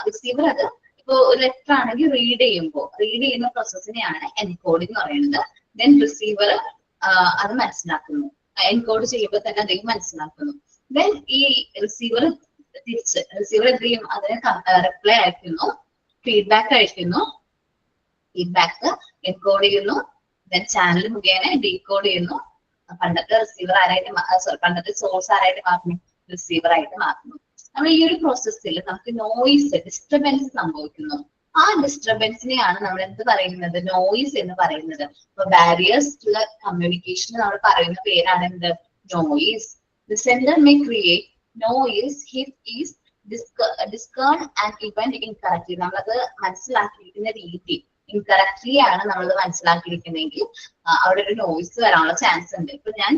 റിസീവർ അത് ഇപ്പൊ ഒരു ലെറ്റർ ആണെങ്കിൽ റീഡ് ചെയ്യുന്ന പ്രോസസ്സിനെയാണ് എൻകോഡിംഗ് എന്ന് പറയുന്നത്. ദെൻ റിസീവർ അത് മനസ്സിലാക്കുന്നു. എൻകോഡ് ചെയ്യുമ്പോൾ തന്നെ അദ്ദേഹം മനസ്സിലാക്കുന്നു. ദെൻ ഈ റിസീവർ എന്ത് ചെയ്യും, അതിന് റിപ്ലൈ അയക്കുന്നു, ഫീഡ്ബാക്ക് അയക്കുന്നു, ഫീഡ്ബാക്ക് എൻകോഡ് ചെയ്യുന്നു, ദെൻ ചാനൽ മുഖേന ഡീകോഡ് ചെയ്യുന്നു. പണ്ടത്തെ സോഴ്സ് ആരായിട്ട് മാറുന്നു, റിസീവർ ആയിട്ട് മാറുന്നു. നമ്മൾ ഈ ഒരു പ്രോസസ്സിൽ നമുക്ക് നോയിസ്, ഡിസ്റ്റർബൻസ് സംഭവിക്കുന്നു. ആ ഡിസ്റ്റർബൻസിനെയാണ് നമ്മൾ എന്ത് പറയുന്നത്, നോയിസ് എന്ന് പറയുന്നത്. ഇപ്പൊ ബാരിയേഴ്സ് ടു ദ കമ്മ്യൂണിക്കേഷൻ നമ്മൾ പറയുന്ന പേരാണ് എന്ത്, noise. The sender may create noise if is discern and event incorrectly. നമ്മളത് മനസ്സിലാക്കിയിരിക്കുന്ന രീതി ഇൻകറക്റ്റ്ലി ആണ് നമ്മളത് മനസ്സിലാക്കിയിരിക്കുന്നതെങ്കിൽ അവിടെ ഒരു നോയിസ് വരാനുള്ള ചാൻസ് ഉണ്ട്. ഇപ്പൊ ഞാൻ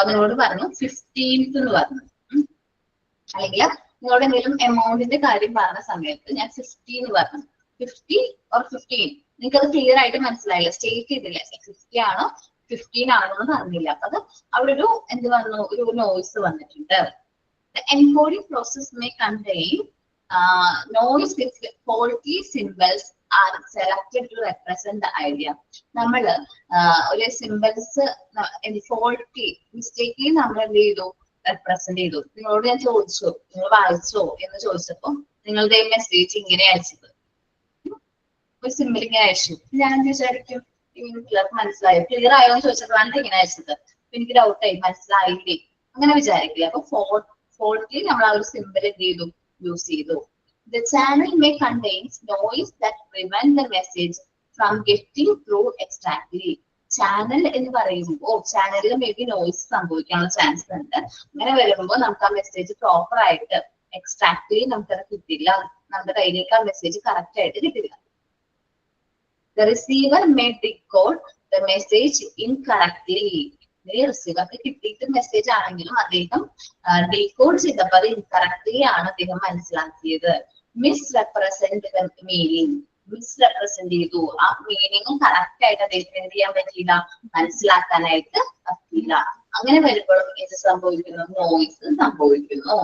നിങ്ങളോട് പറഞ്ഞു 15th എന്ന് പറഞ്ഞു, അല്ലെങ്കിൽ നിങ്ങളുടെ എന്തെങ്കിലും എമൗണ്ടിന്റെ കാര്യം പറഞ്ഞ സമയത്ത് ഞാൻ 50 എന്ന് പറഞ്ഞു. 50 or 15 നിങ്ങൾക്ക് അത് ക്ലിയർ ആയിട്ട് മനസ്സിലായില്ല, സ്റ്റേറ്റ് ചെയ്തില്ല 50 ആണോ 15 ആണോ എന്ന് പറഞ്ഞില്ല. അപ്പൊ അത് അവിടെ ഒരു എന്ത് പറഞ്ഞു, ഒരു നോയിസ് വന്നിട്ടുണ്ട്. The encoding process may contain noise if faulty symbols are selected to represent the idea. നമ്മള് ഒരു സിംബൽസ് ഫോൾട്ടി മിസ്റ്റേക്കിൽ നമ്മൾ എന്ത് ചെയ്തു, റെപ്രസെന്റ് ചെയ്തു. നിങ്ങളോട് ഞാൻ ചോദിച്ചു, നിങ്ങൾ വായിച്ചോ എന്ന് ചോദിച്ചപ്പോ നിങ്ങളുടെ മെസ്സേജ് ഇങ്ങനെ അയച്ചത്, ഒരു സിമ്പിൾ ഇങ്ങനെ അയച്ചു. ഞാൻ വിചാരിക്കും ക്ലിയർ മനസ്സിലായോ, ക്ലിയർ ആയോ എന്ന് ചോദിച്ചപ്പോഴാണ് ഇങ്ങനെ അയച്ചത്. എനിക്ക് ഡൗട്ടായി, മനസ്സിലായില്ലേ അങ്ങനെ വിചാരിക്കില്ല. അപ്പൊ ഫോൾട്ടി നമ്മൾ ആ ഒരു സിമ്പിൾ എന്ത് ചെയ്തു, യൂസ് ചെയ്തു. The channel may contain noise that prevent the message from getting through exactly. Channel എന്ന് പറയുമ്പോൾ ചാനലിൽ മേ ബി നോയിസ് സംഭവിക്കാനുള്ള ചാൻസ് ഉണ്ട്. അങ്ങനെ വരുമ്പോൾ നമുക്ക് ആ മെസ്സേജ് പ്രോപ്പർ ആയിട്ട് എക്സ്ട്രാക്ട്ലി നമുക്കത് കിട്ടില്ല, നമ്മുടെ കയ്യിലേക്ക് ആ മെസ്സേജ് കറക്റ്റ് ആയിട്ട് കിട്ടില്ല. The receiver may decode the message incorrectly. റിസീവർക്ക് കിട്ടിയിട്ട് മെസ്സേജ് ആണെങ്കിലും അദ്ദേഹം ഡീകോഡ് ചെയ്തപ്പോൾ അത് ഇൻകറക്റ്റ്ലി ആണ് അദ്ദേഹം മനസ്സിലാക്കിയത്. മിസ്റെപ്രസെന്റ് മീനിങ്, മിസ്റെപ്രസെന്റ് ചെയ്തു, ആ മീനിങ് കറക്റ്റ് ആയിട്ട് അദ്ദേഹത്തിന് എന്ത് ചെയ്യാൻ പറ്റിയില്ല, മനസ്സിലാക്കാനായിട്ട് പറ്റില്ല. അങ്ങനെ വരുമ്പോഴും ഇത് സംഭവിക്കുന്നു, നോയിസ് സംഭവിക്കുന്നു.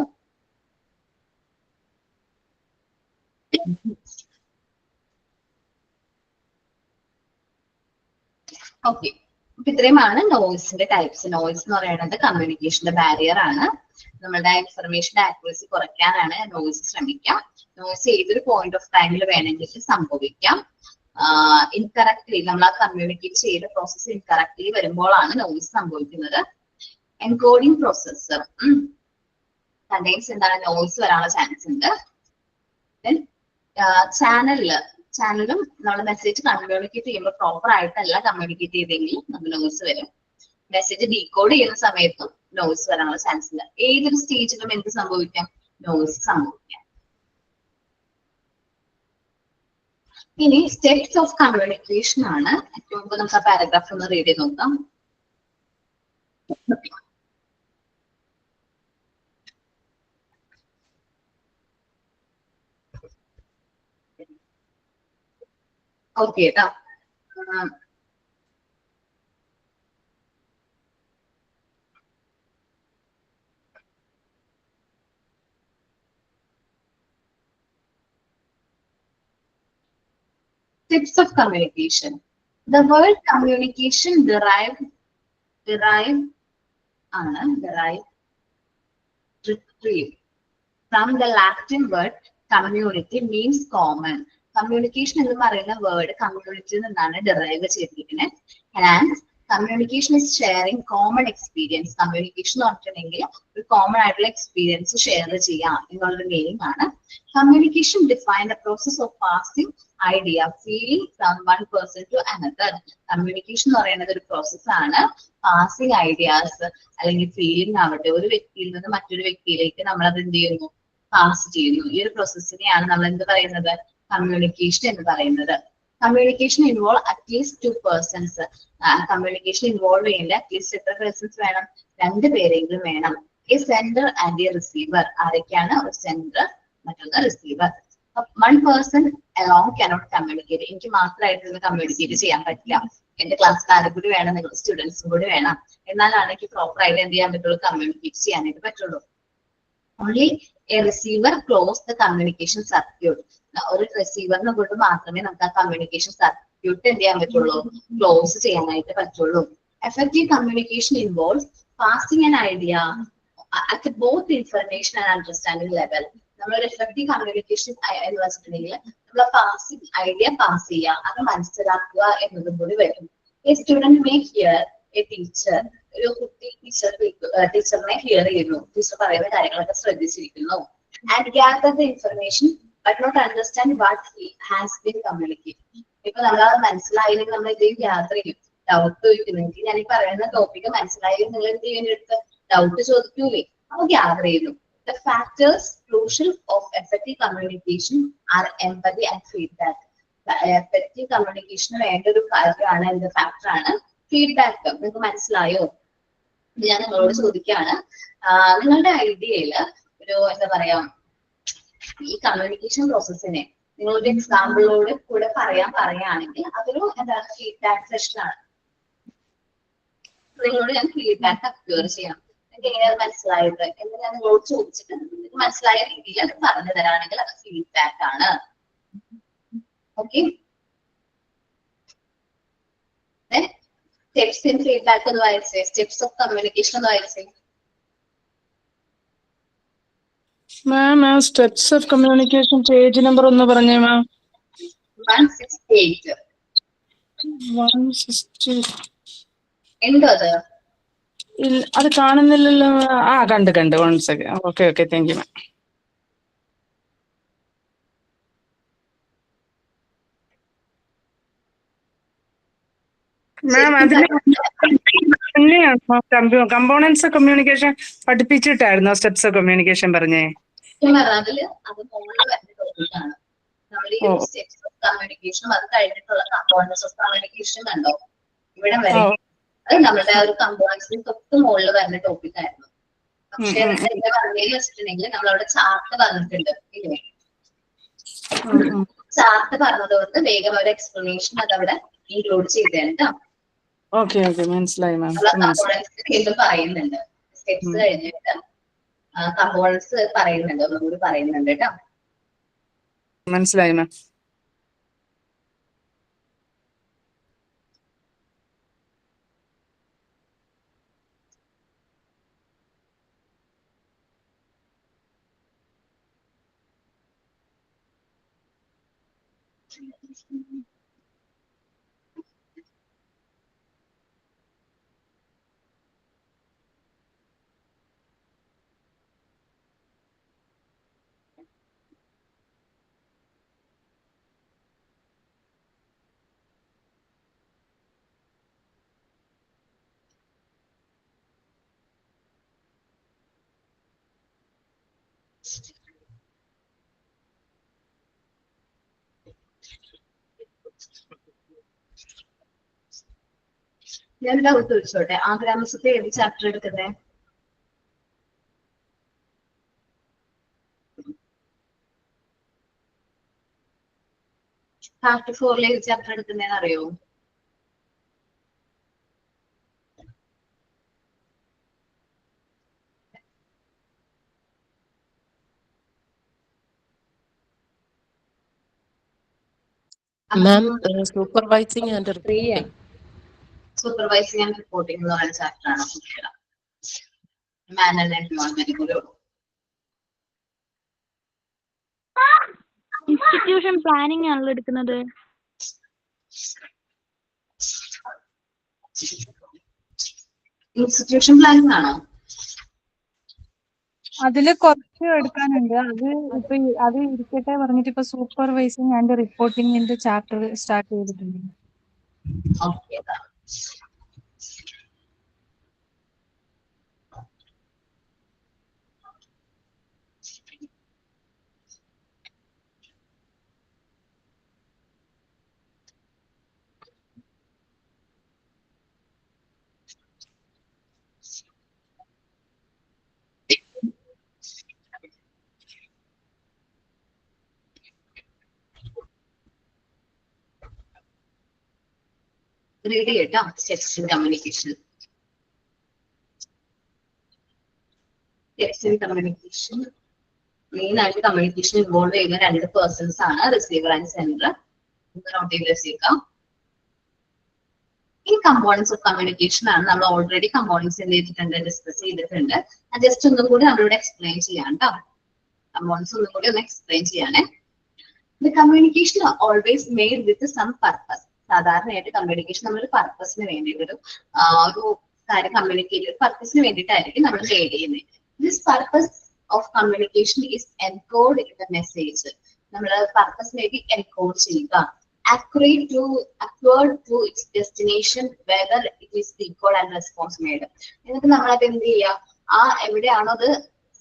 ഓക്കെ, അപ്പൊ ഇത്രയുമാണ് നോയിസിന്റെ ടൈപ്സ്. നോയിസ് എന്ന് പറയുന്നത് കമ്മ്യൂണിക്കേഷന്റെ ബാരിയർ ആണ്. നമ്മളുടെ ഇൻഫർമേഷന്റെ ആക്യുറസി കുറയ്ക്കാനാണ് നോയിസ് ശ്രമിക്കാം. നോയിസ് ഏതൊരു പോയിന്റ് ഓഫ് ടൈമിൽ വേണമെങ്കിൽ സംഭവിക്കാം. ഇൻകറക്റ്റ്ലി നമ്മൾ ആ കമ്മ്യൂണിക്കേറ്റ് ചെയ്ത പ്രോസസ് ഇൻകറക്റ്റ്ലി വരുമ്പോഴാണ് നോയിസ് സംഭവിക്കുന്നത്. എൻകോഡിംഗ് പ്രോസസ്സർ കണ്ടെയ്ൻസ് എന്താണ്, നോയിസ് വരാനുള്ള ചാൻസ് ഉണ്ട്. ചാനലും നമ്മൾ മെസ്സേജ് കമ്മ്യൂണിക്കേറ്റ് ചെയ്യുമ്പോൾ പ്രോപ്പർ ആയിട്ടല്ല കമ്മ്യൂണിക്കേറ്റ് ചെയ്തെങ്കിൽ നമുക്ക് നോയിസ് വരും. മെസ്സേജ് ഡീകോഡ് ചെയ്യുന്ന സമയത്തും നോയിസ് വരാനുള്ള ചാൻസ് ഇല്ല. ഏതൊരു സ്റ്റേജിലും എന്ത് സംഭവിക്കാം, നോയിസ് സംഭവിക്കാം. ഇനി സ്റ്റെപ്സ് ഓഫ് കമ്മ്യൂണിക്കേഷൻ ആണ്. ഏറ്റവും മുമ്പ് നമുക്ക് ആ പാരഗ്രാഫ് ഒന്ന് റീഡ് ചെയ്ത് നോക്കാം. ഓക്കെ കേട്ടോ. Types of communication. The word communication derived retrieved from the Latin word community means common. Communication എന്ന് പറയുന്ന വേർഡ് കമ്മ്യൂണിറ്റിയിൽ നിന്നാണ് ഡെറൈവ് ചെയ്തിരിക്കുന്നത്. And communication is sharing common experience. Communication എന്ന് പറഞ്ഞിട്ടുണ്ടെങ്കിൽ ഒരു കോമൺ ആയിട്ടുള്ള എക്സ്പീരിയൻസ് ഷെയർ ചെയ്യാം എന്നുള്ളൊരു മീനിങ് ആണ്. Communication define the process of passing idea, feeling from one person to another. Communication എന്ന് പറയുന്നത് ഒരു പ്രോസസ്സാണ്. പാസിംഗ് ഐഡിയാസ് അല്ലെങ്കിൽ ഫീലിംഗ് ആവട്ടെ ഒരു വ്യക്തിയിൽ നിന്ന് മറ്റൊരു വ്യക്തിയിലേക്ക് നമ്മൾ അത് എന്ത് ചെയ്യുന്നു, പാസ് ചെയ്യുന്നു. ഈ ഒരു പ്രോസസ്സിനെയാണ് നമ്മൾ എന്ത് പറയുന്നത്, കമ്മ്യൂണിക്കേഷൻ എന്ന് പറയുന്നത്. Communication involve at least 2 persons. Communication involve ചെയ്യേണ്ട അറ്റ്ലീസ്റ്റ് എത്ര പേഴ്സൺസ് വേണം, 2 പേരെങ്കിലും വേണം. A sender and a receiver. ആരൊക്കെയാണ്, ഒരു സെൻഡർ മറ്റൊന്ന് receiver. 1 person alone cannot communicate. എനിക്ക് മാത്രമായിട്ട് കമ്മ്യൂണിക്കേറ്റ് ചെയ്യാൻ പറ്റില്ല, എന്റെ ക്ലാസ്സുകാരെ കൂടി വേണം, നിങ്ങളുടെ സ്റ്റുഡൻസും കൂടി വേണം. എന്നാലാണ് എനിക്ക് പ്രോപ്പർ ആയിട്ട് എന്ത് ചെയ്യാൻ പറ്റുള്ളൂ, കമ്മ്യൂണിക്കേറ്റ് ചെയ്യാനായിട്ട് പറ്റുള്ളൂ. Only A receiver close the communication circuit. ഒരു റിസീവറിനെ കൊണ്ട് മാത്രമേ നമുക്ക് ആ കമ്മ്യൂണിക്കേഷൻ സർക്യൂട്ട് എന്ത് ചെയ്യാൻ പറ്റുള്ളൂ, ക്ലോസ് ചെയ്യാനായിട്ട് പറ്റുള്ളൂ. Effective communication involves passing an idea at both information and understanding level. നമ്മളൊരു എഫക്റ്റീവ് കമ്മ്യൂണിക്കേഷൻ എന്ന് വെച്ചിട്ടുണ്ടെങ്കിൽ നമ്മൾ പാസിംഗ് ഐഡിയ പാസ് ചെയ്യുക, അത് മനസ്സിലാക്കുക എന്നതും കൂടി വരും. A student may hear a teacher. ഒരു കുട്ടി ടീച്ചറിനെ ഹിയർ ചെയ്യുന്നു, ടീച്ചർ പറയുന്ന കാര്യങ്ങളൊക്കെ ശ്രദ്ധിച്ചിരിക്കുന്നു. And gather the information but not understand what he has been communicate. ഇപ്പൊ നമ്മൾ അത് മനസ്സിലായില്ലെങ്കിൽ നമ്മൾ ഇത് ഗ്യാദർ ചെയ്യും. ഡൗട്ട് ചോദിക്കുന്നു, എനിക്ക് ഞാൻ ഈ പറയുന്ന ടോപ്പിക്ക് മനസ്സിലായെങ്കിൽ നിങ്ങൾ എന്ത് ചെയ്യുന്ന എടുത്ത് ഡൗട്ട് ചോദിക്കൂലേ, അപ്പൊ ഗ്യാദർ ചെയ്യുന്നു. The factors crucial of effective communication are empathy and feedback. Effective communication വേണ്ട ഒരു കാര്യമാണ്, എന്ത് ഫാക്ടർ ആണ്, ഫീഡ്ബാക്ക്. നിങ്ങൾക്ക് മനസ്സിലായോ? ഞാൻ നിങ്ങളോട് ചോദിക്കുകയാണ്, നിങ്ങളുടെ ഐഡിയയില് ഒരു എന്താ പറയാ, ഈ കമ്മ്യൂണിക്കേഷൻ പ്രോസസ്സിനെ നിങ്ങളൊരു എക്സാമ്പിളോട് കൂടെ പറയുകയാണെങ്കിൽ അതൊരു എന്താ ഫീഡ്ബാക്ക് സെഷൻ ആണ്. നിങ്ങളോട് ഞാൻ ഫീഡ്ബാക്ക് അക്വയർ ചെയ്യാം, എനിക്ക് എങ്ങനെയാണ് മനസ്സിലായത് എന്ന് ഞാൻ നിങ്ങളോട് ചോദിച്ചിട്ട് നിങ്ങൾക്ക് മനസ്സിലായ രീതിയിൽ അത് പറഞ്ഞു തരാണെങ്കിൽ അത് ഫീഡ്ബാക്ക് ആണ്. ഓക്കെ, സ്റ്റെപ്സ് ഇൻ ഫീഡ്ബാക്ക് ഒന്ന് വായിച്ചേ, സ്റ്റെപ്സ് ഓഫ് കമ്മ്യൂണിക്കേഷൻ ഒന്ന് വായിച്ചേ. മാം ആ steps of communication page number ഒന്ന് പറഞ്ഞേ മാം. 168. 160. ഉണ്ടോ അത്? അത് കാണുന്നില്ലല്ലോ. ആ കണ്ട് 1 second. Okay thank you ma'am. Ma'am അതിന് കമ്പോണൻസ് ഓഫ് കമ്മ്യൂണിക്കേഷൻ പഠിപ്പിച്ചിട്ടായിരുന്നു സ്റ്റെപ്സ് ഓഫ് കമ്മ്യൂണിക്കേഷൻ പറഞ്ഞേ. അതില് അത് മുകളിൽ വരുന്ന ടോപ്പിക്കാണ്. നമ്മൾ ഈ സ്റ്റെപ്സ് ഓഫ് കമ്മ്യൂണിക്കേഷൻ അത് കഴിഞ്ഞിട്ടുള്ള കമ്പോണൻസ് ഓഫ് കമ്മ്യൂണിക്കേഷൻ കണ്ടോ ഇവിടെ വരെ, അത് നമ്മുടെ ഒരു കമ്പോണൻസിന് തൊട്ട് മുകളിൽ വരുന്ന ടോപ്പിക് ആയിരുന്നു. പക്ഷെ എന്താ പറഞ്ഞതെന്ന് വെച്ചിട്ടുണ്ടെങ്കിൽ നമ്മളവിടെ ചാർട്ട് പറഞ്ഞിട്ടുണ്ട് ഇല്ലേ, ചാർട്ട് പറഞ്ഞതുകൊണ്ട് വേഗം ഒരു എക്സ്പ്ലനേഷൻ അത് അവിടെ ഇൻക്ലൂഡ് ചെയ്തതാണ് കേട്ടോ. ഓക്കെ മനസ്സിലായി മാം. കമ്പോണൻസ് വീണ്ടും പറയുന്നുണ്ട്, സ്റ്റെപ്സ് കഴിഞ്ഞിട്ട് കമ്പോണൻസ് പറയുന്നുണ്ട്, ഒന്നുകൂടി പറയുന്നുണ്ട് കേട്ടോ. മനസ്സിലായി മാം. ഞാൻ ഡൗട്ട് ചോദിച്ചോട്ടെ, ആഗ്രാമസത്തെ ഏത് ചാപ്റ്റർ എടുക്കുന്നേ? പാർട്ട് 4 ഏത് ചാപ്റ്റർ എടുക്കുന്നേന്ന് അറിയോ? Ma'am supervising and reporting. Supervising and reporting എന്ന് പറയുന്ന ചാപ്റ്റർ ആണ്. മാൻ ആൻഡ് എൻവയോൺമെന്റ് കൂടെ ഇൻസ്റ്റിറ്റ്യൂഷൻ പ്ലാനിംഗ് ആണല്ലോ എടുക്കുന്നത്. ഇൻസ്റ്റിറ്റ്യൂഷൻ പ്ലാനിംഗ് ആണോ? അതില് കുറച്ച് എടുക്കാനുണ്ട്. ഇപ്പൊ അത് ഇരിക്കട്ടെ പറഞ്ഞിട്ട് ഇപ്പൊ സൂപ്പർവൈസിങ് ആൻഡ് റിപ്പോർട്ടിംഗിന്റെ ചാപ്റ്റർ സ്റ്റാർട്ട് ചെയ്തിട്ടുണ്ട്. ഓക്കെ. റീഡ് ചെയ്യട്ടോ steps in communication. Steps in communication main ആയിട്ട് കമ്മ്യൂണിക്കേഷൻ ഇൻവോൾവ് ചെയ്യുന്ന 2 പേഴ്സൺസ് ആണ്, റിസീവർ ആൻഡ് സെൻഡർ. നോട്ട് ചെയ്ത് വെച്ചേക്കാം. ഈ കമ്പോണൻസ് ഓഫ് കമ്മ്യൂണിക്കേഷൻ ആണ്. നമ്മൾ ഓൾറെഡി കമ്പോണൻസ് എന്ത് ചെയ്തിട്ടുണ്ട്, ഡിസ്കസ് ചെയ്തിട്ടുണ്ട്. ജസ്റ്റ് ഒന്നും കൂടി നമ്മളിവിടെ എക്സ്പ്ലെയിൻ ചെയ്യാം കേട്ടോ. കമ്പോണൻസ് ഒന്നും കൂടി ഒന്ന് എക്സ്പ്ലെയിൻ ചെയ്യാനേ. The communication always made with some purpose. സാധാരണയായിട്ട് കമ്മ്യൂണിക്കേഷൻ നമ്മളൊരു പർപ്പസിന് വേണ്ടിയിട്ട് ഒരു കാര്യം കമ്മ്യൂണിക്കേറ്റ് ഒരു പർപ്പസിന് വേണ്ടിയിട്ടായിരിക്കും നമ്മൾ മെയ്ഡ് ചെയ്യുന്നത്. This purpose of communication is encode in the message. നമ്മൾ പർപ്പസ് വേണ്ടി എൻകോഡ് ചെയ്യുക. Accurate to its destination, whether it is recalled and response made. എന്നിട്ട് നമ്മളത് എന്ത് ചെയ്യുക, ആ എവിടെയാണോ അത്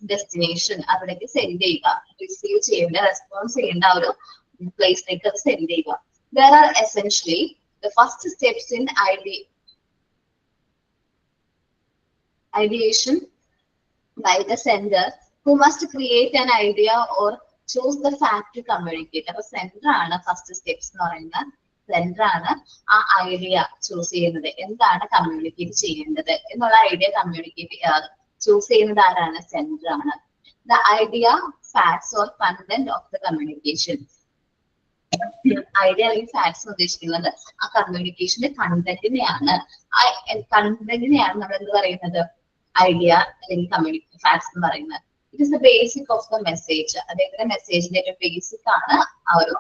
ഡെസ്റ്റിനേഷൻ അവിടേക്ക് സെൻഡ് ചെയ്യുക. റിസീവ് ചെയ്യേണ്ട, റെസ്പോൺസ് ചെയ്യേണ്ട ആ ഒരു പ്ലേസിലേക്ക് അത് സെൻഡ് ചെയ്യുക. There are essentially the first steps in ideation by the sender, who must create an idea or choose the fact to communicate. അപ്പൊ സെൻഡർ ആണ് ഫസ്റ്റ് സ്റ്റെപ്സ് എന്ന് പറയുന്നത്. സെൻഡർ ആണ് ആ ഐഡിയ ചൂസ് ചെയ്യുന്നത്, എന്താണ് കമ്മ്യൂണിക്കേറ്റ് ചെയ്യേണ്ടത് എന്നുള്ള ഐഡിയ ചൂസ് ചെയ്യുന്നത് ആരാണ്, സെൻഡർ ആണ്. The idea, facts or content of the communication. Idea അല്ലെങ്കിൽ ഫാക്ട്സ് ഉദ്ദേശിക്കുന്നത് ആ കമ്മ്യൂണിക്കേഷന്റെ കണ്ടന്റിനെയാണ്. ആ കണ്ടന്റിനെയാണ് നമ്മൾ എന്ത് പറയുന്നത്, ഐഡിയ അല്ലെങ്കിൽ ഫാക്ട്സ് എന്ന് പറയുന്നത്. It is the basic of the message. അതേപോലെ മെസ്സേജിന്റെ ഒരു ബേസിക് ആണ് ആ ഒരു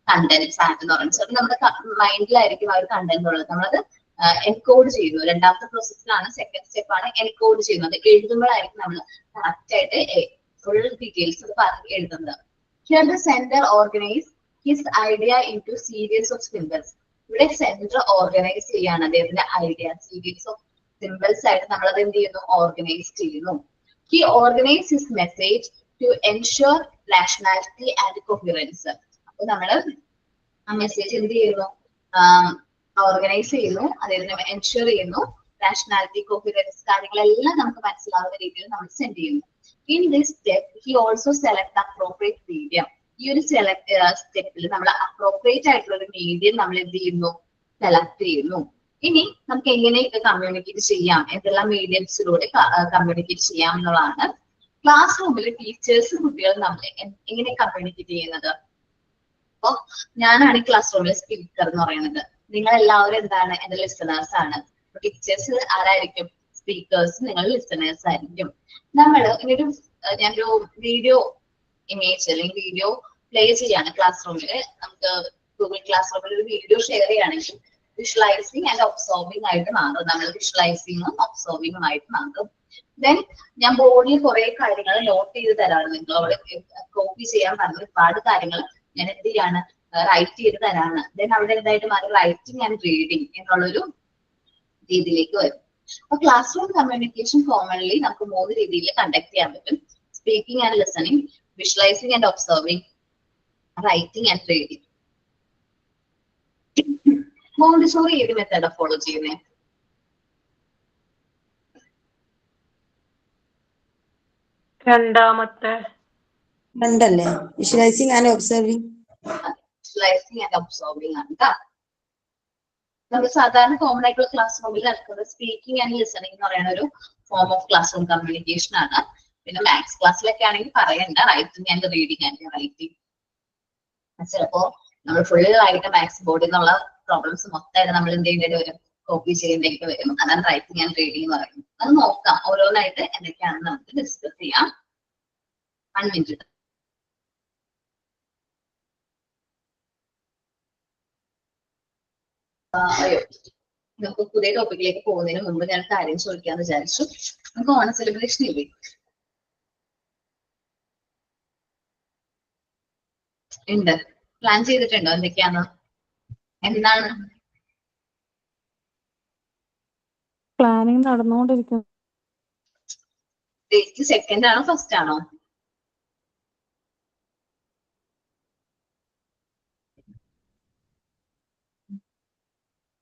കണ്ടന്റ്, ഫാക്ട് എന്ന് പറയുന്നത്. ചിലപ്പോൾ നമ്മുടെ മൈൻഡിലായിരിക്കും ആ ഒരു കണ്ടന്റ് ഉള്ളത്. നമ്മളത് എൻകോഡ് ചെയ്യുന്നു. രണ്ടാമത്തെ പ്രോസസ്സിലാണ്, സെക്കൻഡ് സ്റ്റെപ്പ് ആണ് എൻകോഡ് ചെയ്യുന്നത്. എഴുതുമ്പോഴായിരിക്കും നമ്മൾ കറക്റ്റ് ആയിട്ട് ഫുൾ ഡീറ്റെയിൽസ് എഴുതുന്നത്. Here the sender organize his idea into series of symbols. ഇവിടെ സെൻഡർ ഓർഗനൈസ് ചെയ്യാണ് അദ്ദേഹത്തിന്റെ ഐഡിയ സീരീസ് ഓഫ് സിമ്പിൾസ് ആയിട്ട് നമ്മൾ അത് എന്ത് ചെയ്യുന്നു, ഓർഗനൈസ് ചെയ്യുന്നു. He organized his message to ensure rationality and coherence. അപ്പൊ നമ്മള് ആ മെസ്സേജ് എന്ത് ചെയ്യുന്നു, ഓർഗനൈസ് ചെയ്യുന്നു, അതേപോലെ എൻഷുർ ചെയ്യുന്നു, റാഷണാലിറ്റി, കോഹിറൻസ് കാര്യങ്ങളെല്ലാം നമുക്ക് മനസ്സിലാവുന്ന രീതിയിൽ നമ്മൾ സെൻഡ് ചെയ്യുന്നു. In this step, he also select the appropriate medium. ഈ ഒരു സ്റ്റെപ്പിൽ നമ്മൾ അപ്രോപ്രിയേറ്റ് ആയിട്ടുള്ള ഒരു മീഡിയം നമ്മൾ എന്ത് ചെയ്യുന്നു, സെലക്ട് ചെയ്യുന്നു. ഇനി നമുക്ക് എങ്ങനെയൊക്കെ കമ്മ്യൂണിക്കേറ്റ് ചെയ്യാം, എന്തെല്ലാം മീഡിയംസിലൂടെ കമ്മ്യൂണിക്കേറ്റ് ചെയ്യാം എന്നുള്ളതാണ്. ക്ലാസ് റൂമിൽ ടീച്ചേഴ്സ് കുട്ടികൾ നമ്മൾ എങ്ങനെ കമ്മ്യൂണിക്കേറ്റ് ചെയ്യുന്നത്. അപ്പൊ ഞാനാണ് ക്ലാസ് റൂമിലെ സ്പീക്കർ എന്ന് പറയുന്നത്. നിങ്ങൾ എല്ലാവരും എന്താണ്, എന്റെ ലിസണേഴ്സ് ആണ്. ടീച്ചേഴ്സ് ആരായിരിക്കും, സ്പീക്കേഴ്സ്, നിങ്ങൾ ലിസണേഴ്സ് ആയിരിക്കും. നമ്മൾ ഇങ്ങനൊരു ഞാനൊരു വീഡിയോ ഇമേജ് അല്ലെങ്കിൽ വീഡിയോ പ്ലേ ചെയ്യാണ് ക്ലാസ് റൂമിൽ. നമുക്ക് ഗൂഗിൾ ക്ലാസ് റൂമിൽ ഒരു വീഡിയോ ഷെയർ ചെയ്യുകയാണെങ്കിൽ വിഷ്വലൈസിങ് ആൻഡ് ഒബ്സർവിംഗ് ആയിട്ട് മാറും. നമ്മൾ വിഷ്വലൈസിങ്ങും ഒബ്സർവിംഗും ആയിട്ട് മാറും. ദെൻ ഞാൻ ബോർഡിൽ കുറെ കാര്യങ്ങൾ നോട്ട് ചെയ്ത് തരാണ്. നിങ്ങൾ അവിടെ കോപ്പി ചെയ്യാൻ പറഞ്ഞ ഒരുപാട് കാര്യങ്ങൾ ഞാൻ എന്ത് ചെയ്യാണ്, റൈറ്റ് ചെയ്ത് തരാണ്. ദെൻ അവിടെ എന്തായിട്ട് മാറി, റൈറ്റിംഗ് ആൻഡ് റീഡിങ് എന്നുള്ളൊരു രീതിയിലേക്ക് വരും. അപ്പൊ ക്ലാസ് റൂം കമ്മ്യൂണിക്കേഷൻ കോമൺലി നമുക്ക് 3 രീതിയിൽ കണ്ടക്ട് ചെയ്യാൻ പറ്റും. Speaking and listening, visualising and observing, writing and reading. Montessori ഏത് മെത്തേഡാ ഫോളോ ചെയ്യുന്നത്? രണ്ടാമത്തെ രണ്ടല്ലേ, visualising and observing. Visualising and observing ആണ് കേട്ടോ. നമ്മൾ സാധാരണ കോമൺ ആയിട്ടുള്ള ക്ലാസ് റൂമിൽ നടക്കുന്നത് സ്പീക്കിംഗ് ആൻഡ് ലിസണിങ് എന്ന് പറയുന്ന ഒരു form of classroom communication ആണ്. പിന്നെ മാത്സ് ക്ലാസ്സിലൊക്കെ ആണെങ്കിൽ പറയണ്ട, writing and reading and writing. ചിലപ്പോ നമ്മൾ ഫുള്ള് ആയിട്ട് മാത്സ് ബോർഡിൽ നിന്നുള്ള പ്രോബ്ലംസ് മൊത്തമായിട്ട് നമ്മൾ എന്ത് ചെയ്യേണ്ടി വരും, കോപ്പി ചെയ്യേണ്ടതായിട്ട് വരും. അതാണ് റൈറ്റിംഗ് ആൻഡ് റീഡിങ് എന്ന് പറയുന്നത്. അത് നോക്കാം, ഓരോന്നായിട്ട് എന്തൊക്കെയാണെന്ന് നമുക്ക് ഡിസ്കസ് ചെയ്യാം. 1 മിനിറ്റ്. അയ്യോ, നമുക്ക് പുതിയ ടോപ്പിക്കിലേക്ക് പോകുന്നതിന് മുമ്പ് ഞാൻ കാര്യം ചോദിക്കാന്ന് വിചാരിച്ചു. നമുക്ക് ഓണ സെലിബ്രേഷൻ ഇല്ലേ? ഉണ്ട്. പ്ലാൻ ചെയ്തിട്ടുണ്ടോ എന്തൊക്കെയാന്ന്? എന്താണ് പ്ലാനിങ് നടന്നുകൊണ്ടിരിക്കുന്നു. ഡേറ്റ്? സെക്കൻഡ് ആണോ ഫസ്റ്റ് ആണോ?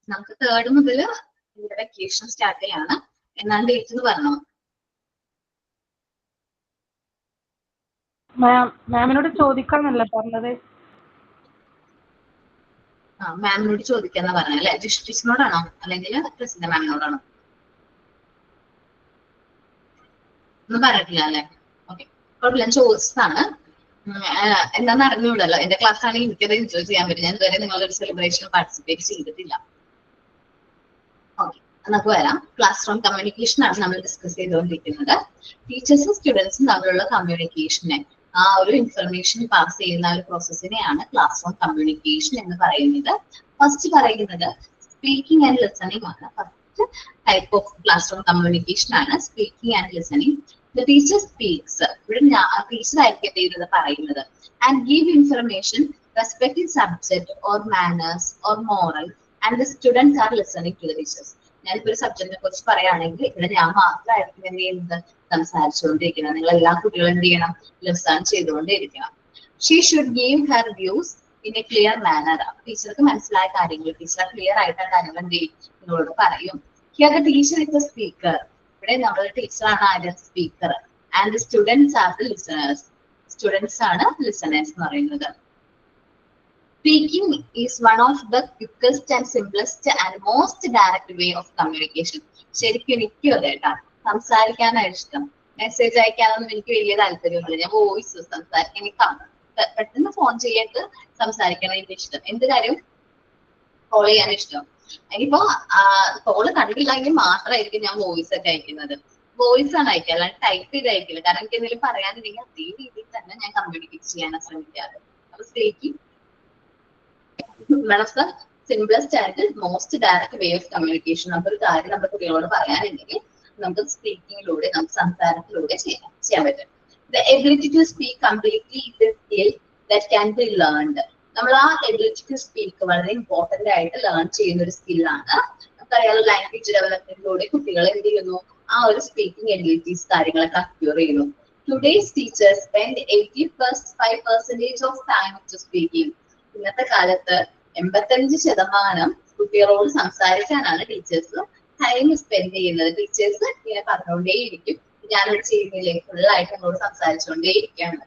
നമുക്ക് 3rd മുതൽ വെക്കേഷൻ സ്റ്റാർട്ട് ചെയ്യാണ്. എന്നാണ് ഡേറ്റ് എന്ന് പറഞ്ഞോ? മാമിനോട് ചോദിക്കാന്നല്ലേ പറഞ്ഞത്? മാമിനോട് ചോദിക്കാന്ന് പറഞ്ഞ അല്ലെ? ജിഷിനോടാണോ അല്ലെങ്കിൽ പ്രസിദ്ധ മാമിനോടാണോ? ഒന്നും പറഞ്ഞിട്ടില്ല അല്ലെ? ഓക്കെ, കുഴപ്പമില്ല, ചോദിച്ചതാണ്. എന്താണെന്ന് അറിഞ്ഞൂടല്ലോ. എന്റെ ക്ലാസ് ആണെങ്കിൽ എനിക്കത് എൻജോയ് ചെയ്യാൻ പറ്റും. ഞാൻ ഇതുവരെ നിങ്ങളുടെ ഒരു സെലിബ്രേഷൻ പാർട്ടിസിപ്പേറ്റ് ചെയ്തിട്ടില്ല. ഓക്കെ, നമുക്ക് വരാം. ക്ലാസ് റൂം കമ്മ്യൂണിക്കേഷൻ ആണ് നമ്മൾ ഡിസ്കസ് ചെയ്തുകൊണ്ടിരിക്കുന്നത്. ടീച്ചേഴ്സും സ്റ്റുഡൻസും തമ്മിലുള്ള കമ്മ്യൂണിക്കേഷനെ, ആ ഒരു ഇൻഫർമേഷൻ പാസ് ചെയ്യുന്ന ഒരു പ്രോസസ്സിനെയാണ് ക്ലാസ് റൂം കമ്മ്യൂണിക്കേഷൻ എന്ന് പറയുന്നത്. ഫസ്റ്റ് പറയുന്നത് സ്പീക്കിംഗ് ആൻഡ് ലിസണിംഗ് ആണ്. First type of classroom communication ആണ് speaking and listening. The teacher speaks. ഇവിടെ ടീച്ചർ ആയിരിക്കും എന്ത് ചെയ്യുന്നത് പറയുന്നത്. And give information respecting subject or manners or moral, and the students are listening to the teachers. ഞാനിപ്പോ ഒരു സബ്ജക്റ്റിനെ കുറിച്ച് പറയുകയാണെങ്കിൽ ഇവിടെ ഞാൻ മാത്രമായിരിക്കും എന്ത് ചെയ്യുന്നത്, സംസാരിച്ചുകൊണ്ടിരിക്കുന്നത്. നിങ്ങൾ എല്ലാ കുട്ടികളും എന്ത് ചെയ്യണം, ലിസൺ ചെയ്തുകൊണ്ടിരിക്കണം. She should give her views in a clear manner. ടീച്ചർക്ക് മനസ്സിലായ കാര്യങ്ങൾ ടീച്ചർ ക്ലിയർ ആയിട്ട് കാര്യങ്ങൾ എന്ത് ചെയ്യും, നിങ്ങളോട് പറയും. Here the teacher is the speaker. ഇവിടെ നമ്മുടെ ടീച്ചറാണ് ആര്, speaker. And the students are the listeners. Students ആണ് ലിസണേഴ്സ് എന്ന് പറയുന്നത്. Speaking is one of the quickest and simplest and most direct way of communication. ശരിക്കും എനിക്കും അതെ കേട്ടാ, സംസാരിക്കാനാണ് ഇഷ്ടം. മെസ്സേജ് അയക്കാനൊന്നും എനിക്ക് വലിയ താല്പര്യമൊന്നുമില്ല. ഞാൻ വോയിസ് സംസാരിക്കാൻ എനിക്ക് പെട്ടെന്ന് ഫോൺ ചെയ്യാണ്ട് സംസാരിക്കണം എനിക്ക് ഇഷ്ടം. എന്ത് കാര്യം കോൾ ചെയ്യാൻ ഇഷ്ടം. ഇനിയിപ്പോ കോള് കണ്ടില്ലെങ്കിൽ മാത്രമായിരിക്കും ഞാൻ വോയിസ് ഒക്കെ അയക്കുന്നത്. വോയിസ് ആണ് അയക്കുക, അല്ലാണ്ട് ടൈപ്പ് ചെയ്ത് അയക്കില്ല. കാരണം എനിക്ക് എന്തെങ്കിലും പറയാനുണ്ടെങ്കിൽ അതേ രീതിയിൽ തന്നെ ഞാൻ കമ്മ്യൂണിക്കേറ്റ് ചെയ്യാനാണ് ശ്രമിക്കാറ്. അപ്പൊ speaking one of the simplest and most direct way of communication. നമുക്കൊരു കാര്യം നമ്മുടെ കുട്ടികളോട് പറയാനുണ്ടെങ്കിൽ നമുക്ക് സ്പീക്കിങ്ങിലൂടെ, നമുക്ക് സംസാരത്തിലൂടെ ചെയ്യാൻ പറ്റും. The ability to speak completely is a skill that can be learned. നമ്മൾ ആ എബിലിറ്റി ടു സ്പീക്ക് വളരെ ഇമ്പോർട്ടന്റ് ആയിട്ട് ലേൺ ചെയ്യുന്ന ഒരു സ്കില്ലാണ്. നമുക്കറിയാലോ, ലാംഗ്വേജ് ഡെവലപ്മെന്റിലൂടെ കുട്ടികൾ എന്ത് ചെയ്യുന്നു, ആ ഒരു സ്പീക്കിംഗ് എബിലിറ്റീസ് കാര്യങ്ങളൊക്കെ അക്യൂർ ചെയ്യുന്നു. Today's teachers spend 85% of time to speaking. ഇന്നത്തെ കാലത്ത് 85% കുട്ടികളോട് സംസാരിക്കാനാണ് ടീച്ചേഴ്സ് ടൈം സ്പെൻഡ് ചെയ്യുന്നത്. ടീച്ചേഴ്സ് ഇങ്ങനെ പറഞ്ഞുകൊണ്ടേയിരിക്കും, ഞാനോട് ചെയ്യുന്നില്ലേ, ഫുള്ളായിട്ട് നമ്മളോട് സംസാരിച്ചുകൊണ്ടേയിരിക്കുകയാണ്.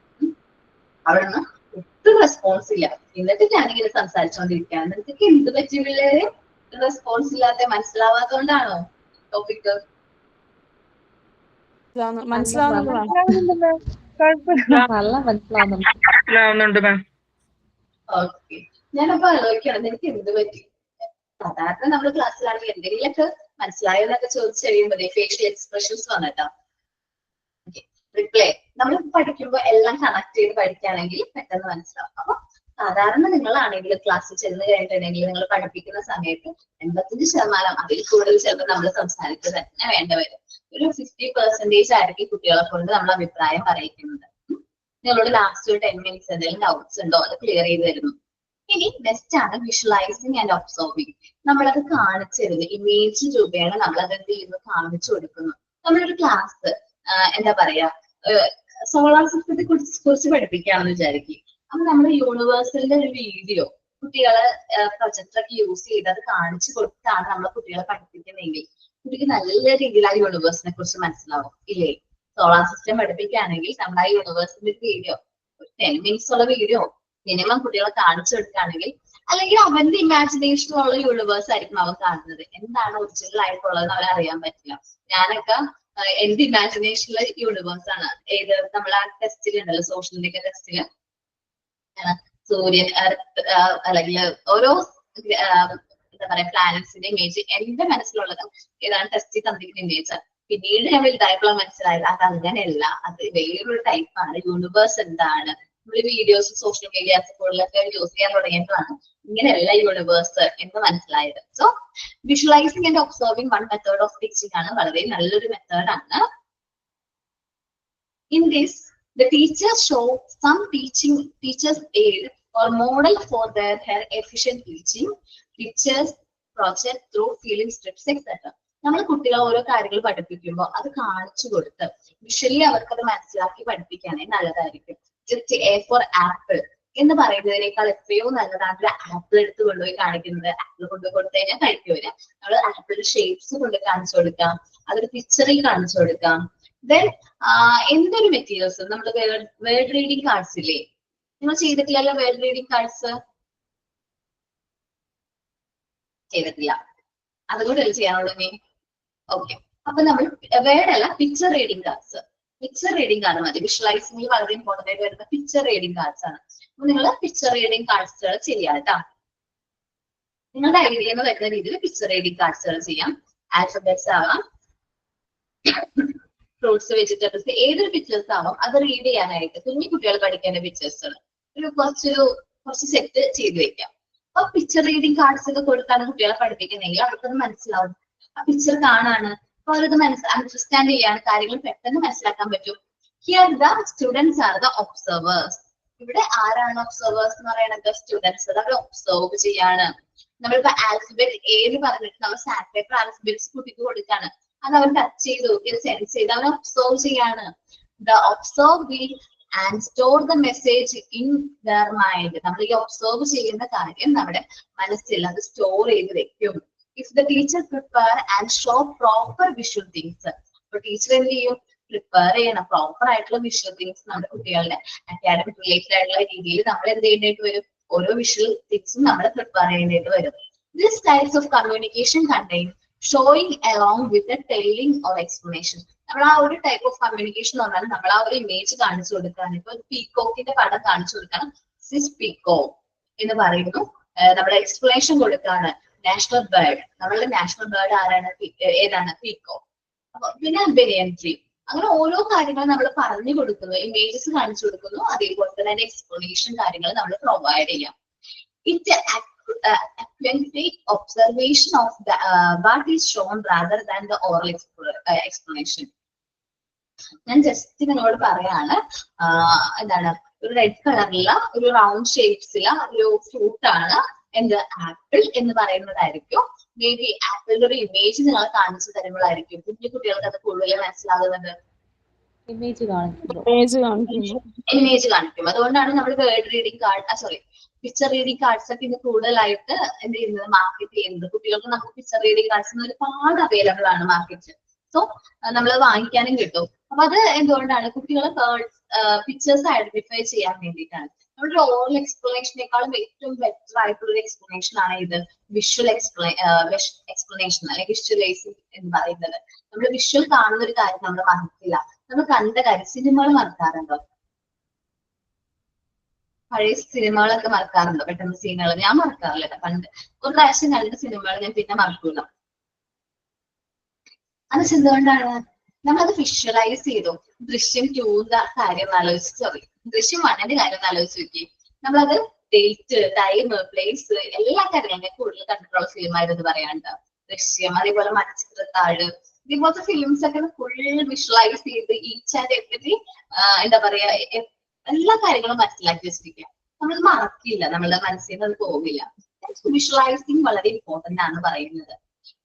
അവിടുന്ന് ഒട്ടും റെസ്പോൺസ് ഇല്ല. എന്നിട്ട് ഞാനിങ്ങനെ സംസാരിച്ചുകൊണ്ടിരിക്കുകയാണ്. നിങ്ങൾക്ക് എന്ത് പറ്റി പിള്ളേരെ, റെസ്പോൺസ് ഇല്ലാത്ത? മനസ്സിലാവാത്തോണ്ടാണോ ടോപ്പിക്? മനസ്സിലാവുന്നുണ്ടല്ലോ, മനസ്സിലാവുന്നുണ്ട് മാം. ഓക്കെ, ഞാനപ്പോ ആലോചിക്കണം എനിക്ക് എന്ത് പറ്റി. സാധാരണ നമ്മുടെ ക്ലാസ്സിലാണെങ്കിൽ എന്തെങ്കിലുമൊക്കെ മനസ്സിലായെന്നൊക്കെ ചോദിച്ചു കഴിയുമ്പോഴേ ഫേഷ്യൽ എക്സ്പ്രഷൻസ് വന്നിട്ടാ റിപ്ലൈ. നമ്മൾ പഠിക്കുമ്പോൾ എല്ലാം കണക്ട് ചെയ്ത് പഠിക്കുകയാണെങ്കിൽ പെട്ടെന്ന് മനസ്സിലാവും. അപ്പൊ സാധാരണ നിങ്ങളാണെങ്കിൽ ക്ലാസ്സിൽ ചെന്ന് കഴിഞ്ഞിട്ടുണ്ടെങ്കിൽ നിങ്ങൾ പഠിപ്പിക്കുന്ന സമയത്ത് 85% അതിൽ കൂടുതൽ ചിലപ്പോൾ നമ്മൾ സംസാരിക്കുക തന്നെ വേണ്ട വരും. ഒരു 50% ആയിരിക്കും കുട്ടികളെ കൊണ്ട് നമ്മൾ അഭിപ്രായം പറയിക്കുന്നത്. നിങ്ങളോട് ലാസ്റ്റ് ഒരു 10 minutes എന്തെങ്കിലും ഡൗട്ട്സ് ഉണ്ടോ അത് ക്ലിയർ ചെയ്ത് തരുന്നു. ഇനി നെക്സ്റ്റ് ആണ് വിഷ്വലൈസിങ് ആൻഡ് ഒബ്സർവിങ്. നമ്മളത് കാണിച്ചു തരുന്നു, ഇമേജ് രൂപേണ നമ്മളത് എന്ത് ചെയ്യുന്നു, കാണിച്ചു കൊടുക്കുന്നു. നമ്മളൊരു ക്ലാസ് എന്താ പറയാ, സോളാർ സിസ്റ്റത്തെ കുറിച്ച് പഠിപ്പിക്കുകയാണെന്ന് വിചാരിക്കും. അപ്പൊ നമ്മുടെ യൂണിവേഴ്സലിന്റെ ഒരു വീഡിയോ കുട്ടികളെ പ്രൊജക്ടറൊക്കെ യൂസ് ചെയ്ത് അത് കാണിച്ചു കൊടുത്താണ് നമ്മളെ കുട്ടികളെ പഠിപ്പിക്കുന്നതെങ്കിൽ കുട്ടിക്ക് നല്ല രീതിയിൽ ആ യൂണിവേഴ്സിനെ കുറിച്ച് മനസ്സിലാവും ഇല്ലേ? സോളാർ സിസ്റ്റം പഠിപ്പിക്കുകയാണെങ്കിൽ നമ്മുടെ ആ യൂണിവേഴ്സിന്റെ വീഡിയോ ഒരു 10 minutes ഉള്ള വീഡിയോ മിനിമം കുട്ടികളെ കാണിച്ചു കൊടുക്കുകയാണെങ്കിൽ, അല്ലെങ്കിൽ അവന്റെ ഇമാജിനേഷനുള്ള യൂണിവേഴ്സ് ആയിരിക്കും അവൻ കാണുന്നത്. എന്താണ് ഒറിജിനൽ ആയിട്ടുള്ളതെന്ന് അവരറിയാൻ പറ്റില്ല. ഞാനൊക്കെ എന്റെ ഇമാജിനേഷനിലെ യൂണിവേഴ്സ് ആണ്. ഏത് നമ്മൾ ആ ടെസ്റ്റിൽ ഉണ്ടല്ലോ, സോഷ്യൽ മീഡിയ ടെസ്റ്റില് സൂര്യൻ, എർത്ത്, അല്ലെങ്കിൽ ഓരോ എന്താ പറയാ പ്ലാനറ്റ്സിന്റെ ഇമേജ് എന്റെ മനസ്സിലുള്ളത് ഏതാണ് ടെസ്റ്റ് തന്നിരിക്കുന്ന ഇമേജ്. പിന്നീട് ഞാൻ വലുതായപ്പോൾ മനസ്സിലായത് അത് അങ്ങനെയല്ല, അത് വേറൊരു ടൈപ്പാണ്. യൂണിവേഴ്സ് എന്താണ്, നമ്മൾ വീഡിയോസ് സോഷ്യൽ മീഡിയാസ് കൂടുതലൊക്കെ യൂസ് ചെയ്യാൻ തുടങ്ങിയപ്പോഴാണ് ഇങ്ങനെയല്ല യൂണിവേഴ്സ് എന്ന് മനസ്സിലായത്. So visualising and observing one method of teaching ആണ്, വളരെ നല്ലൊരു മെത്തേഡാണ്. In this the teachers show some teachers aid or model for their efficient teaching, pictures, project through feeling strips, etc. നമ്മൾ കുട്ടികളെ ഓരോ കാര്യങ്ങൾ പഠിപ്പിക്കുമ്പോൾ അത് കാണിച്ചു കൊടുത്ത് വിഷ്വലി അവർക്ക് അത് മനസ്സിലാക്കി പഠിപ്പിക്കുകയാണെങ്കിൽ നല്ലതായിരിക്കും. ജസ്റ്റ് എ ഫോർ ആപ്പിൾ എന്ന് പറയുന്നതിനേക്കാൾ എത്രയോ നല്ലതാണ് ഒരു ആപ്പിൾ എടുത്ത് കൊണ്ടുപോയി കാണിക്കുന്നത്. ആപ്പിൾ കൊണ്ടുപോയി കൊടുത്തു കഴിഞ്ഞാൽ കഴിക്കൂല. നമ്മൾ ആപ്പിളിന്റെ ഷേപ്സ് കൊണ്ട് കാണിച്ചു കൊടുക്കാം, അതൊരു പിക്ചറിൽ കാണിച്ചു കൊടുക്കാം. ദെൻ എന്തൊരു മെറ്റീരിയൽസ് നമ്മൾ വേർഡ് റീഡിങ് കാർഡ്സ് ഇല്ലേ, നിങ്ങൾ ചെയ്തിട്ടില്ലല്ലോ വേർഡ് റീഡിങ് കാർഡ്സ്? ചെയ്തിട്ടില്ല, അതുകൊണ്ട് ചെയ്യാനുള്ളൂ നീ. ഓക്കെ, അപ്പൊ നമ്മൾ വേർഡ് അല്ല picture reading cards. Picture reading card മതി. വിഷ്വലൈസിംഗിൽ വളരെ ഇമ്പോർട്ടന്റ് ആയിട്ട് വരുന്ന പിക്ചർ റീഡിങ് കാർഡ്സ് ആണ്. അപ്പൊ നിങ്ങൾ പിക്ചർ റീഡിങ് കാർഡ്സുകൾ ചെയ്യാം കേട്ടോ. നിങ്ങളുടെ ഐഡിയ എന്ന് വരുന്ന രീതിയിൽ പിക്ചർ റീഡിങ് കാർഡ്സുകൾ ചെയ്യാം. ആൽഫബറ്റ്സ് ആവാം, ഫ്രൂട്ട്സ്, വെജിറ്റബിൾസ്, ഏതൊരു പിക്ചേഴ്സ് ആവാം അത് റീഡ് ചെയ്യാനായിട്ട് കുഞ്ഞു കുട്ടികൾ പഠിക്കേണ്ട പിക്ചേഴ്സുകൾ കുറച്ച് സെറ്റ് ചെയ്ത് വെക്കാം. അപ്പൊ പിക്ചർ റീഡിങ് കാർഡ്സ് ഒക്കെ കൊടുത്താണ് കുട്ടികളെ പഠിപ്പിക്കുന്നെങ്കിൽ അവർക്കത് മനസ്സിലാവും. ആ പിക്ചർ കാണാണ്, അപ്പൊ അവരത് അണ്ടർസ്റ്റാൻഡ് ചെയ്യാണ്, കാര്യങ്ങൾ പെട്ടെന്ന് മനസ്സിലാക്കാൻ പറ്റും. Here the students are the observers. ഇവിടെ ആരാണ് ഒബ്സർവേഴ്സ് എന്ന് പറയുന്നത്? സ്റ്റുഡൻസ്. അവർ ഒബ്സർവ് ചെയ്യാണ്. നമ്മളിപ്പോ ആൽഫബറ്റ് എന്ന് പറഞ്ഞിട്ട് നമ്മൾ സാൻഡ് പേപ്പർ ആൽഫബറ്റ്സ് കുട്ടിക്ക് കൊടുക്കാണ്. അത് അവർ ടച്ച് ചെയ്ത് നോക്കി സെൻസ് ചെയ്ത് അവർ ഒബ്സർവ് ചെയ്യാണ്. The observe will and store the message in there mind. നമ്മൾ ഈ ഒബ്സർവ് ചെയ്യുന്ന കാര്യം നമ്മുടെ മനസ്സിൽ അത് സ്റ്റോർ ചെയ്ത് വെക്കും. If the teacher prepare and show proper visual things. അപ്പൊ ടീച്ചർ എന്ത് ചെയ്യും? പ്രിപ്പയർ ചെയ്യണം പ്രോപ്പർ ആയിട്ടുള്ള വിഷ്വൽ തിങ്സ്. നമ്മുടെ കുട്ടികളുടെ അക്കാഡമിക് റിലേറ്റഡ് ആയിട്ടുള്ള രീതിയിൽ നമ്മൾ എന്ത് ചെയ്യേണ്ടതായിട്ട് വരും? ഓരോ വിഷ്വൽ തിങ്സും നമ്മൾ പ്രിപ്പയർ ചെയ്യേണ്ടതായിട്ട് വരും. This types of communication contain showing along with tailing or explanation. നമ്മൾ ആ ഒരു ടൈപ്പ് ഓഫ് കമ്മ്യൂണിക്കേഷൻ എന്ന് പറഞ്ഞാൽ നമ്മൾ ആ ഒരു ഇമേജ് കാണിച്ചു കൊടുക്കാണ്. ഇപ്പൊ പീകോക്കിന്റെ പടം കാണിച്ചു കൊടുക്കണം, സിസ് പീകോ എന്ന് പറയുന്നു. നമ്മുടെ എക്സ്പ്ലനേഷൻ കൊടുക്കാണ് നാഷണൽ ബേർഡ്. നമ്മളുടെ നാഷണൽ ബേർഡ് ആരാണ്? ഏതാണ്? പീകോ. അപ്പൊ പിന്നെ ബനിയൻ ട്രീ. അങ്ങനെ ഓരോ കാര്യങ്ങളും നമ്മൾ പറഞ്ഞു കൊടുക്കുന്നു, ഇമേജസ് കാണിച്ചു കൊടുക്കുന്നു. അതേപോലെ തന്നെ അതിന്റെ എക്സ്പ്ലനേഷൻ കാര്യങ്ങൾ നമ്മൾ പ്രൊവൈഡ് ചെയ്യാം. It observation of the what is shown rather than the oral explanation. ഞാൻ ജസ്റ്റ് നിങ്ങളോട് പറയാണ്, എന്താണ്, ഒരു റെഡ് കളറിലുള്ള ഒരു റൗണ്ട് ഷേപ്സില ഒരു ഫ്രൂട്ട് ആണ് എന്ത്? ആപ്പിൾ എന്ന് പറയുന്നതായിരിക്കും. മേ ബി ആപ്പിളിന്റെ ഒരു ഇമേജ് നിങ്ങൾ കാണിച്ചു തരുമ്പോഴായിരിക്കും കുഞ്ഞു കുട്ടികൾക്ക് അത് കൂടുതൽ മനസ്സിലാകുന്നത്. ഇമേജ് കാണിക്കും. അതുകൊണ്ടാണ് നമ്മൾ word reading card picture reading cards ഒക്കെ ഇന്ന് കൂടുതലായിട്ട് എന്ത് ചെയ്യുന്നത്? മാർക്കറ്റ് ചെയ്യുന്നത്. കുട്ടികൾക്ക് നമുക്ക് പിക്ചർ റീഡിങ് കാർഡ്സ് ഒരുപാട് അവൈലബിൾ ആണ് മാർക്കറ്റിൽ. സോ നമ്മൾ വാങ്ങിക്കാനും കിട്ടും. അപ്പൊ അത് എന്തുകൊണ്ടാണ്? കുട്ടികളെ പിക്ചേഴ്സ് ഐഡന്റിഫൈ ചെയ്യാൻ വേണ്ടിയിട്ടാണ്. നമ്മുടെ ഓറൽ എക്സ്പ്ലനേഷനേക്കാളും ഏറ്റവും ബെറ്റർ ആയിട്ടുള്ള ഒരു എക്സ്പ്ലനേഷൻ ആണ് ഇത് വിഷ്വൽ എക്സ്പ്ലനേഷൻ അല്ലെങ്കിൽ വിഷ്വലൈസിംഗ് എന്ന് പറയുന്നത്. നമ്മൾ വിഷ്വൽ കാണുന്ന ഒരു കാര്യം നമ്മൾ മറക്കില്ല. നമ്മൾ കണ്ട കാര്യം, സിനിമകൾ മറക്കാറുണ്ടോ? പഴയ സിനിമകളൊക്കെ മറക്കാറുണ്ടോ? പെട്ടെന്ന് സീനുകൾ ഞാൻ മറക്കാറില്ല. പണ്ട് ഒരു പ്രാവശ്യം കണ്ട സിനിമകൾ ഞാൻ പിന്നെ മറക്കൂല. അത് എന്തുകൊണ്ടാണ്? നമ്മളത് വിഷ്വലൈസ് ചെയ്തു. ദൃശ്യം 2 കാര്യം ആലോചിച്ചു, ദൃശ്യം 1 കാര്യം ആലോചിച്ച് നോക്കി. നമ്മളത് ഡേറ്റ്, ടൈം, പ്ലേസ് എല്ലാ കാര്യങ്ങളും കൂടുതൽ കണ്ടിട്ടുള്ള ഫിലിമായിരുന്നു പറയാണ്ട്. ദൃശ്യം, അതേപോലെ മണിച്ചിത്രത്താഴ്, ഇതേപോലത്തെ ഫിലിംസ് ഒക്കെ ഫുൾ വിഷ്വലൈസ് ചെയ്ത് ഈച്ച് ആൻഡ് എവരി എന്താ പറയാ എല്ലാ കാര്യങ്ങളും മനസ്സിലാക്കി വെച്ചിരിക്കുക. നമ്മൾ മറക്കില്ല, നമ്മളുടെ മനസ്സിൽ നിന്ന് അത് പോവില്ല. വിഷ്വലൈസിങ് വളരെ ഇമ്പോർട്ടന്റ് ആണ് പറയുന്നത്.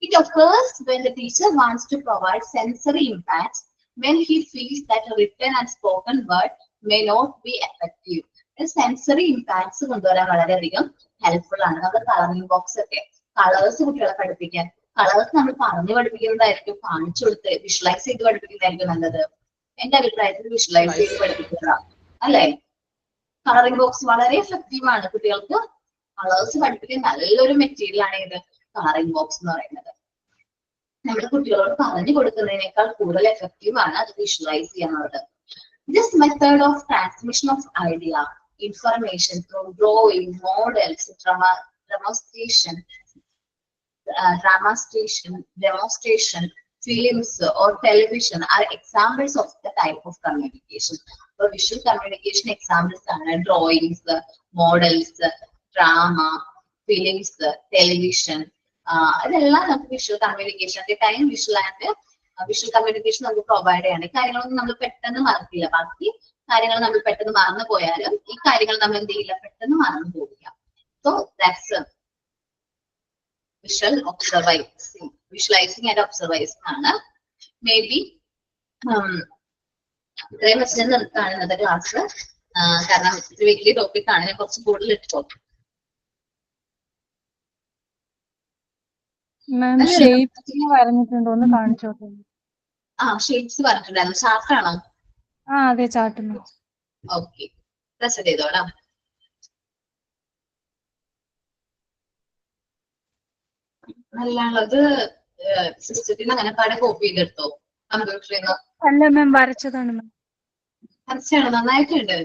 It occurs when the teacher wants to provide sensory impacts when he feels that a written and spoken word may not be effective. Sensory impacts കൊണ്ടുവരാൻ വളരെയധികം ഹെൽപ്ഫുൾ ആണ്. നമ്മുടെ കളറിംഗ് ബോക്സ് ഒക്കെ കളേഴ്സ് കുട്ടികളെ പഠിപ്പിക്കാൻ, കളേഴ്സ് നമ്മൾ പറഞ്ഞു പഠിപ്പിക്കുന്നതായിരിക്കും കാണിച്ചു കൊടുത്ത് വിഷ്വലൈസ് ചെയ്ത് പഠിപ്പിക്കുന്നതായിരിക്കും നല്ലത്. എന്റെ അഭിപ്രായത്തിൽ വിഷ്വലൈസ് ചെയ്ത് പഠിപ്പിക്കുന്നതാണ് അല്ലെ? കളറിംഗ് ബോക്സ് വളരെ എഫക്റ്റീവ് ആണ്. കുട്ടികൾക്ക് കളേഴ്സ് പഠിപ്പിക്കാൻ നല്ലൊരു മെറ്റീരിയൽ ആണ് ഇത് കളറിംഗ് ബോക്സ് എന്ന് പറയുന്നത്. നമ്മൾ കുട്ടികളോട് പറഞ്ഞു കൊടുക്കുന്നതിനേക്കാൾ കൂടുതൽ എഫക്റ്റീവ് ആണ് അത് വിഷ്വലൈസ് ചെയ്യാനുള്ളത്. This method of transmission of idea, information through drawing, models, demonstration, films or television are examples of the type of communication. So visual communication examples are drawings, models, drama, films, television. ഇതെല്ലാം നമുക്ക് visual communication at time visual and visual communication നമുക്ക് provide ചെയ്യണം. ഈ കാര്യങ്ങളൊന്നും നമ്മൾ പെട്ടെന്ന് മറക്കില്ല. ബാക്കി കാര്യങ്ങൾ നമ്മൾ പെട്ടെന്ന് മറന്നു പോയാലും ഈ കാര്യങ്ങൾ നമ്മൾ എന്ത് ചെയ്യില്ല, പെട്ടെന്ന് മറന്നു പോകില്ല. സോ ദാറ്റ്സ് വിഷ്വലൈസിങ് ആൻഡ് ഒബ്സർവൈസിങ് ആണ്. മേ ബി ഇത്രയും വെച്ച് നിർത്താണ് ഇന്നത്തെ ക്ലാസ്. കാരണം ഇത് വലിയ ടോപ്പിക് ആണ്, ഞാൻ കുറച്ച് കൂടുതൽ ഇട്ടോ. മാം ഷേപ്സ് വരഞ്ഞിട്ടുണ്ട്, ഒന്ന് കാണിച്ചോട്ടെ. ഷേപ്സ് പറഞ്ഞിട്ടുണ്ടായിരുന്നു. ചാർട്ടാണോ? അതെ, ചാർട്ട്. ഓക്കെ, പ്രസന്റ് ചെയ്തോളാം. നല്ലത് സിസ്റ്റത്തിൽ നിന്ന് അങ്ങനെ പാടെ കോപ്പി ചെയ്തെടുത്തോ കമ്പ്യൂട്ടറിൽ നിന്ന്? അല്ല മാം, വരച്ചതാണ് മാം. വരച്ചാണ്, നന്നായിട്ടുണ്ട്.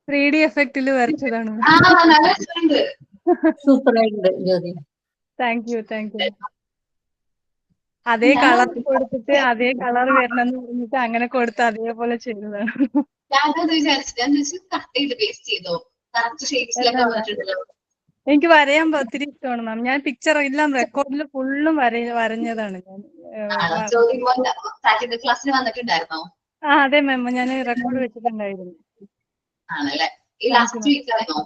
3D എഫക്റ്റിൽ വരച്ചതാണ്. നല്ല രസമുണ്ട്. സൂപ്പർ ആയിട്ടുണ്ട് ജ്യോതി. Thank you. അതേ കളർ കൊടുത്തിട്ട് അതേ കളർ വരണമെന്ന് പറഞ്ഞിട്ട് അങ്ങനെ കൊടുത്ത് അതേപോലെ ചെയ്തതാണ്. ഞാനത് വിചാരിച്ചു കട്ട് ചെയ്ത് പേസ്റ്റ് ചെയ്തോ, കറക്റ്റ് ഷേപ്സിലൊക്കെ വന്നിട്ടുണ്ടല്ലോ. എനിക്ക് വരയാൻ ഒത്തിരി ഇഷ്ടമാണ് മാം. ഞാൻ പിക്ചർ എല്ലാം റെക്കോർഡിൽ ഫുള്ളും വരഞ്ഞതാണ് ഞാൻ. പ്രാക്ടിക്കൽ ക്ലാസ്സിൽ വന്നിട്ടുണ്ടായിരുന്നോ? അതെ മാം, ഞാൻ റെക്കോർഡ് വെച്ചിട്ടുണ്ടായിരുന്നു. ആണല്ലേ? ഈ ലാസ്റ്റ് വീക്ക് ആണോ?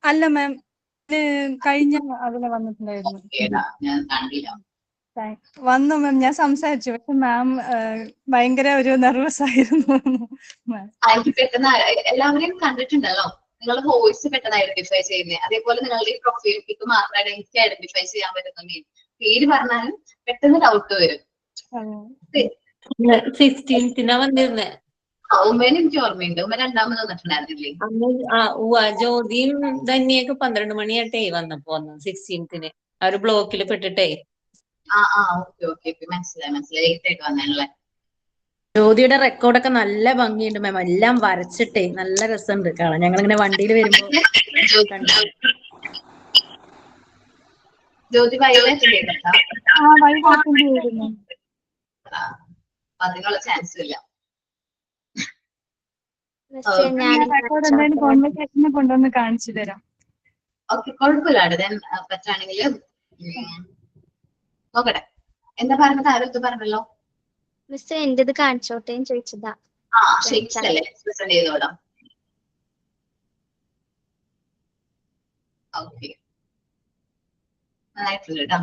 അല്ല മാം, കഴിഞ്ഞ അതില് വന്നിട്ടുണ്ടായിരുന്നു. ഞാൻ കണ്ടില്ല. വന്നു മാം, ഞാൻ സംസാരിച്ചു. പക്ഷെ മാം ഭയങ്കര ഒരു നെർവസ് ആയിരുന്നു. എനിക്ക് പെട്ടെന്ന് എല്ലാവരെയും കണ്ടിട്ടുണ്ടല്ലോ, നിങ്ങളുടെ വോയിസ് പെട്ടെന്ന് ഐഡന്റിഫൈ ചെയ്യുന്നത്. അതേപോലെ നിങ്ങളുടെ ഈ പ്രൊഫൈൽ പിക്ക് മാത്രമായിട്ട് എനിക്ക് ഐഡന്റിഫൈ ചെയ്യാൻ പറ്റുന്ന പേര് പറഞ്ഞാലും പെട്ടെന്ന് ഡൗട്ട് വരും. 16th വന്നിരുന്നേ. ഉമ്മേനെ എനിക്ക് ഓർമ്മയുണ്ട്. ഉമ്മ രണ്ടാമത് വന്നിട്ടുണ്ടായിരുന്നില്ലേ? ജ്യോതിയും ധന്യൊക്കെ 12 മണിയായിട്ടേ വന്നപ്പോ 16th ആ ഒരു ബ്ലോക്കിൽ പെട്ടിട്ടേ. ഓക്കെ മനസ്സിലായി. ലേറ്റ് ആയിട്ട് വന്നല്ലേ? ജ്യോതിയുടെ റെക്കോർഡൊക്കെ നല്ല ഭംഗിയുണ്ട് മാം. എല്ലാം വരച്ചിട്ടേ നല്ല രസമുണ്ട് കാണാൻ. ഞങ്ങളിങ്ങനെ വണ്ടിയിൽ വരുമ്പോ ജ്യോതി അതിനുള്ള ചാൻസ് ഇല്ല. റെക്കോർഡ് എന്തായാലും കോൺവെർസേഷനെ കൊണ്ടുവന്ന് കാണിച്ചു തരാം. ഓക്കെ, കുഴപ്പമില്ല. ദെൻ പറ്റാണെങ്കിൽ നോക്കട്ടെ. എന്താ പറഞ്ഞത്? ആരൊക്കെ പറഞ്ഞല്ലോ? മിസ് എന്റേത് കാണിച്ചോട്ടെ ചോദിച്ചതാ. ഷേപ്സ് അല്ലേ പ്രസന്റ് ചെയ്തോളാം. ഓക്കെ, നന്നായിട്ടുണ്ട് കേട്ടോ.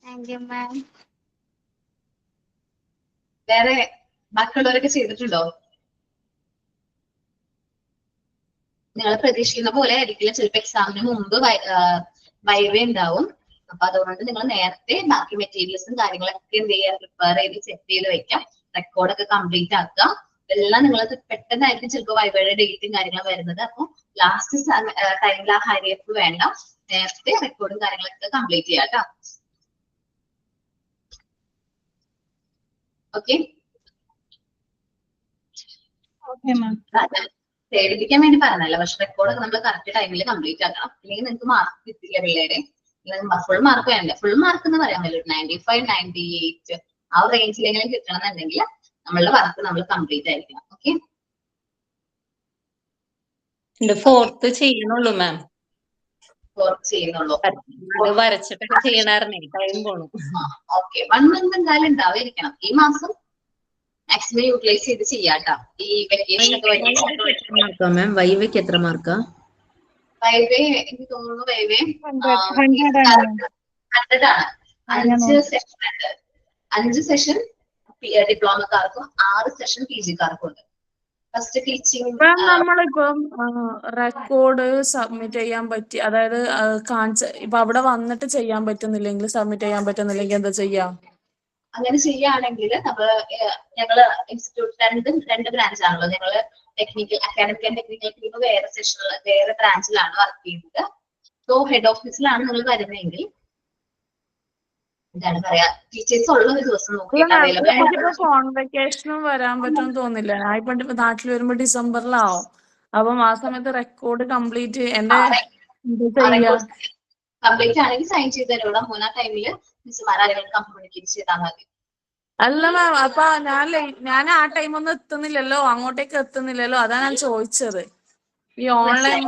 താങ്ക് യു മാം. വേറെ ബാക്കിയുള്ളവരൊക്കെ ചെയ്തിട്ടുണ്ടോ? നിങ്ങൾ പ്രതീക്ഷിക്കുന്ന പോലെ ആയിരിക്കില്ല. ചിലപ്പോൾ എക്സാമിന് മുമ്പ് വൈവ ഉണ്ടാവും. അപ്പൊ അതുകൊണ്ട് നിങ്ങൾ നേരത്തെ ബാക്കി മെറ്റീരിയൽസും കാര്യങ്ങളൊക്കെ എന്ത് ചെയ്യുക, പ്രിപ്പയർ ചെയ്ത് സെറ്റ് ചെയ്ത് വെക്കാം. റെക്കോർഡൊക്കെ കംപ്ലീറ്റ് ആക്കുക. ഇതെല്ലാം നിങ്ങൾ പെട്ടെന്നായിരിക്കും ചിലപ്പോൾ വൈവയുടെ ഡേറ്റും കാര്യങ്ങളും വരുന്നത്. അപ്പൊ ലാസ്റ്റ് ടൈമിൽ ആ ഹരിയപ്പ് വേണ്ട, നേരത്തെ റെക്കോർഡും കാര്യങ്ങളൊക്കെ കംപ്ലീറ്റ് ചെയ്യാം കേട്ടോ. ഓക്കെ, പേടിപ്പിക്കാൻ വേണ്ടി പറഞ്ഞല്ലോ. പക്ഷെ റെക്കോർഡൊക്കെ നമ്മൾ കറക്റ്റ് ടൈമിൽ കംപ്ലീറ്റ് ആക്കണം. അല്ലെങ്കിൽ നിങ്ങൾക്ക് മാർക്ക് കിട്ടില്ല പിള്ളേരെ. ഫുൾ മാർക്ക് വേണ്ട. ഫുൾ മാർക്ക് എന്ന് പറയാൻ പറ്റില്ല. 95, 98 ആ റേഞ്ചിലെങ്കിലും കിട്ടണം എന്നുണ്ടെങ്കിൽ നമ്മളുടെ വർക്ക് നമ്മൾ കംപ്ലീറ്റ് ആയിരിക്കണം. ഓക്കെ, 4th ചെയ്യണുള്ളൂ മാം. 4th ചെയ്യുന്നുള്ളൂ. വരച്ചിട്ടൊക്കെ ചെയ്യണായിരുന്നേ, ടൈം പോണു. ഓക്കെ, 1 month എന്തായാലും ഉണ്ടാവാതിരിക്കണം. ഈ മാസം മാക്സിമം യൂട്ടിലൈസ് ചെയ്ത് ചെയ്യാട്ടോ. ഈ വെക്കേഷൻ ഒക്കെ മാം വൈവയ്ക്ക് എത്ര മാർക്കാ? വൈവേ എനിക്ക് തോന്നുന്നു വൈവേ 100 ആണ്. 100 ആണ്. 5 സെഷൻ ഉണ്ട്. 5 സെഷൻ ഡിപ്ലോമക്കാർക്കും 6 സെഷൻ PG-ക്കാർക്കും ഉണ്ട്. First teaching. നമ്മളിപ്പം റെക്കോർഡ് സബ്മിറ്റ് ചെയ്യാൻ പറ്റി, അതായത് ഇപ്പൊ അവിടെ വന്നിട്ട് ചെയ്യാൻ പറ്റുന്നില്ലെങ്കിൽ, സബ്മിറ്റ് ചെയ്യാൻ പറ്റുന്നില്ലെങ്കിൽ എന്താ ചെയ്യാ? അങ്ങനെ ചെയ്യുകയാണെങ്കിൽ ഞങ്ങള് ഇൻസ്റ്റിറ്റ്യൂട്ട് രണ്ട് ബ്രാഞ്ച് ആണല്ലോ. ഞങ്ങള് അക്കാഡമിക് ആൻഡ് ടെക്നിക്കൽ ടീം വേറെ സെഷനിൽ വേറെ ബ്രാഞ്ചിലാണ് വർക്ക് ചെയ്യുന്നത്. സോ ഹെഡ് ഓഫീസിലാണ് നിങ്ങൾ വരുന്നതെങ്കിൽ എന്താണ് പറയാ, ടീച്ചേഴ്സ് ഉള്ള ഒരു ദിവസം നോക്കിയിട്ട് കോൺവെക്കേഷനും വരാൻ പറ്റുമെന്ന് തോന്നില്ല. ഞാൻ ഇപ്പൊ നാട്ടിൽ വരുമ്പോ ഡിസംബറിലാവും. അപ്പം ആ സമയത്ത് റെക്കോർഡ് കംപ്ലീറ്റ് കംപ്ലീറ്റ് ആണെങ്കിൽ സൈൻ ചെയ്ത് തരുള്ള. 3-ാം ടൈമില് മിസ്സുമാരെങ്കിലും കമ്മ്യൂണിക്കേറ്റ് ചെയ്താൽ മതി. അല്ല മാം, അപ്പൊ ഞാൻ ആ ടൈമൊന്നും എത്തുന്നില്ലല്ലോ, അങ്ങോട്ടേക്ക് എത്തുന്നില്ലല്ലോ. അതാ ഞാൻ ചോദിച്ചത്. ഈ ഓൺലൈൻ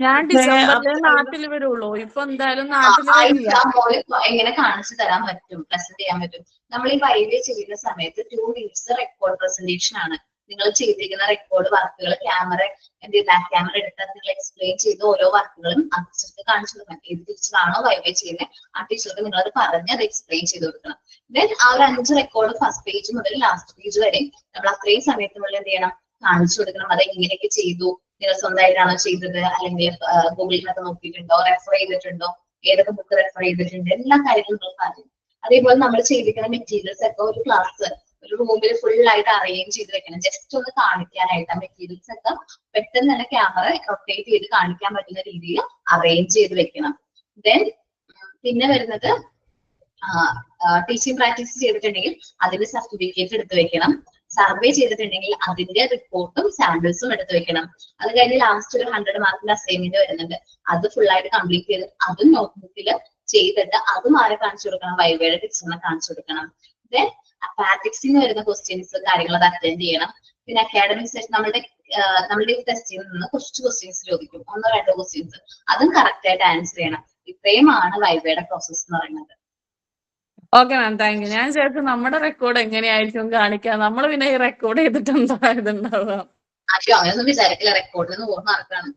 ഞാൻ ഡിസംബറിലെ നാട്ടിൽ വരുള്ളൂ. ഇപ്പൊ എന്തായാലും നാട്ടിൽ വരില്ല. മോള് എങ്ങനെ കാണിച്ചു തരാൻ പറ്റും, പ്രസന്റ് ചെയ്യാൻ പറ്റും? നമ്മൾ ഈ വൈവേ ചെയ്യുന്ന സമയത്ത് 2 minutes റെക്കോർഡ് പ്രസന്റേഷൻ ആണ്. നിങ്ങൾ ചെയ്തിരിക്കുന്ന റെക്കോർഡ് വർക്കുകൾ ക്യാമറ ബാക്ക് ക്യാമറ എടുത്താൽ നിങ്ങൾ എക്സ്പ്ലെയിൻ ചെയ്ത് ഓരോ വർക്കുകളും ആ ടീച്ചർക്ക് കാണിച്ചു കൊടുക്കണം. ഏത് ടീച്ചറാണോ വൈവേ ചെയ്യുന്നത് ആ ടീച്ചർക്ക് നിങ്ങൾ അത് പറഞ്ഞ് അത് എക്സ്പ്ലെയിൻ ചെയ്ത് കൊടുക്കണം. ദെൻ ആ ഒരു 5 റെക്കോർഡ് ഫസ്റ്റ് പേജ് മുതൽ ലാസ്റ്റ് പേജ് വരെ നമ്മൾ അത്രയും സമയത്തിനുള്ളിൽ എന്ത് ചെയ്യണം, കാണിച്ചു കൊടുക്കണം. അത് എങ്ങനെയൊക്കെ ചെയ്തു, നിങ്ങൾ സ്വന്തമായിട്ടാണോ ചെയ്തത്, അല്ലെങ്കിൽ ഗൂഗിളിനൊക്കെ നോക്കിയിട്ടുണ്ടോ, റെഫർ ചെയ്തിട്ടുണ്ടോ, ഏതൊക്കെ ബുക്ക് റെഫർ ചെയ്തിട്ടുണ്ട്, എല്ലാ കാര്യങ്ങളും നിങ്ങൾ പറയും. അതേപോലെ നമ്മൾ ചെയ്തിരിക്കുന്ന മെറ്റീരിയൽസ് ഒക്കെ ഒരു ക്ലാസ് ഒരു റൂമിൽ ഫുൾ ആയിട്ട് അറേഞ്ച് ചെയ്ത് വെക്കണം. ജസ്റ്റ് ഒന്ന് കാണിക്കാനായിട്ട് ആ മെറ്റീരിയൽസ് ഒക്കെ പെട്ടെന്ന് തന്നെ ക്യാമറ റൊട്ടേറ്റ് ചെയ്ത് കാണിക്കാൻ പറ്റുന്ന രീതിയിൽ അറേഞ്ച് ചെയ്ത് വെക്കണം. ദെൻ പിന്നെ വരുന്നത് ടീച്ചിങ് പ്രാക്ടീസ് ചെയ്തിട്ടുണ്ടെങ്കിൽ അതിന്റെ സർട്ടിഫിക്കറ്റ് എടുത്ത് വെക്കണം. സർവേ ചെയ്തിട്ടുണ്ടെങ്കിൽ അതിന്റെ റിപ്പോർട്ടും സാമ്പിൾസും എടുത്ത് വെക്കണം. അത് കഴിഞ്ഞ് ലാസ്റ്റ് ഒരു 100 മാർക്കിന്റെ അസൈൻമെന്റ് വരുന്നുണ്ട്. അത് ഫുൾ ആയിട്ട് കംപ്ലീറ്റ് ചെയ്ത് അതും നോട്ട്ബുക്കിൽ ചെയ്തിട്ട് അതും ആരെ കാണിച്ചു കൊടുക്കണം, വൈവയുടെ ടീച്ചറിനെ കാണിച്ചു കൊടുക്കണം. ദെൻ പ്രാക്ടിക്സിന് വരുന്ന ക്വസ്റ്റ്യൻസ് കാര്യങ്ങളൊക്കെ അറ്റൻഡ് ചെയ്യണം. പിന്നെ അക്കാഡമിക് സെഷൻ നമ്മുടെ ടെസ്റ്റിൽ നിന്ന് കുറച്ച് ക്വസ്റ്റ്യൻസ് ചോദിക്കും, 1-2 ക്വസ്റ്റ്യൻസ്, അതും കറക്റ്റ് ആയിട്ട് ആൻസർ ചെയ്യണം. ഇത്രയുമാണ് വൈവയുടെ പ്രോസസ് എന്ന് പറയുന്നത്. Okay ma'am, thank you. ഞാൻ ചേർത്ത് നമ്മുടെ റെക്കോർഡ് എങ്ങനെയായിരിക്കും കാണിക്കാം? നമ്മൾ പിന്നെ ഈ റെക്കോർഡ് ചെയ്തിട്ട് എന്താ ഇതുണ്ടാവുക? അയ്യോ അങ്ങനെയൊന്നും വിചാരിക്കില്ല, റെക്കോർഡിൽ നിന്ന് പോകുന്ന ആർക്കാണ്.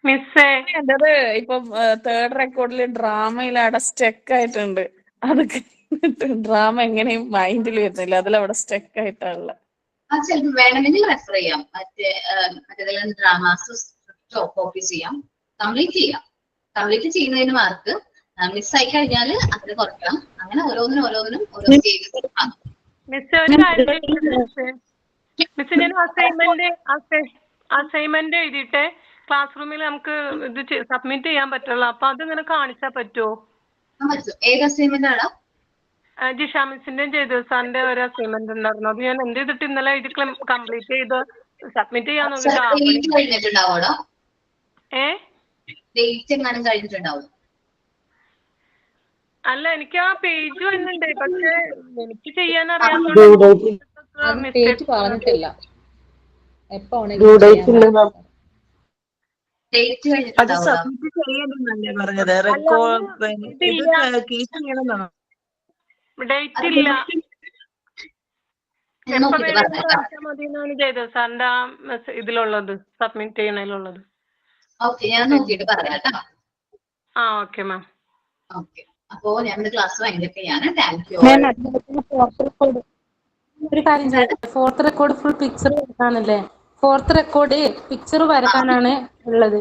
മിസ്സേ എന്റേത് ഇപ്പം 3rd റെക്കോർഡിൽ ഡ്രാമയിൽ അവിടെ സ്റ്റക്ക് ആയിട്ടുണ്ട്. അത് ഡ്രാമ എങ്ങനെയും മൈൻഡിൽ വരുന്നില്ല, അതിലവിടെ സ്റ്റക്ക് ആയിട്ടുള്ള. അത് ചിലപ്പോൾ വേണമെങ്കിൽ റെഫർ ചെയ്യാം. മറ്റേതെല്ലാം ഡ്രാമാസ് കോപ്പി ചെയ്യാം, കംപ്ലീറ്റ് ചെയ്യാം. കംപ്ലീറ്റ് ചെയ്യുന്നതിന് മാർക്ക് മിസ്സായി കഴിഞ്ഞാൽ അതിന് കുറയ്ക്കണം. അങ്ങനെ ഓരോന്നിനും ഓരോ സ്റ്റേജസ്. മിസ്സേ ഒരു കാര്യം മിസ്സേ, ഞാൻ അസൈൻമെന്റ് എഴുതിയിട്ട് ക്ലാസ് റൂമിൽ നമുക്ക് ഇത് സബ്മിറ്റ് ചെയ്യാൻ പറ്റുള്ളൂ. അപ്പൊ അതിങ്ങനെ കാണിച്ചാൽ പറ്റുമോ? പറ്റും. ഏത് അസൈൻമെന്റ് ആണ്? ജിഷ മിസ്സിന്റെയും ജയ്തു സാറിന്റെ ഒരു അസൈൻമെന്റ് ഉണ്ടായിരുന്നു. അത് ഞാൻ എന്ത് ചെയ്തിട്ട് ഇന്നലെ എഴുതി കംപ്ലീറ്റ് ചെയ്ത് സബ്മിറ്റ് ചെയ്യാൻ കഴിഞ്ഞിട്ടുണ്ടാവോടോ? ഡേറ്റ് എങ്ങാനും കഴിഞ്ഞിട്ടുണ്ടാവും. അല്ല, എനിക്ക് ആ പേജ് വരുന്നുണ്ട്, പക്ഷെ എനിക്ക് ചെയ്യാൻ പറഞ്ഞിട്ടില്ല. ഡേറ്റ് ഡേറ്റ് ഇല്ല. മതിയെന്നാണ് ജയ്തു സാറിന്റെ ആ ഇതിലുള്ളത്, സബ്മിറ്റ് ചെയ്യണതിലുള്ളത്. ഓക്കെ, ഞാൻ നോക്കിയിട്ട് പറയാം കേട്ടോ. ആ ഓക്കെ മാം. ഓക്കെ, അപ്പോ ഞങ്ങളുടെ ക്ലാസ് വൈൻഡപ്പ് ചെയ്യാണ്. Thank you. ഒരു കാര്യം ചെയ്യട്ടെ, 4th റെക്കോർഡ് ഫുൾ പിക്ചർ വരക്കാനല്ലേ? 4th റെക്കോർഡ് പിക്ചർ വരക്കാനാണ് ഉള്ളത്.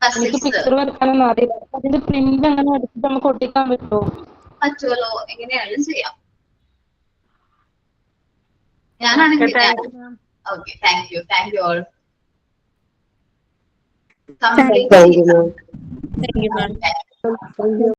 എനിക്ക് പിക്ചർ വരക്കാനൊന്നും അറിയില്ല. അതിന്റെ പ്രിന്റ് അങ്ങനെ എടുത്തിട്ട് നമുക്ക് ഒട്ടിക്കാൻ പറ്റുമോ? പറ്റുമല്ലോ, എങ്ങനെയാണെങ്കിലും ചെയ്യാം. ഞാനാണെങ്കിൽ okay, thank you all. Thank you, ma'am.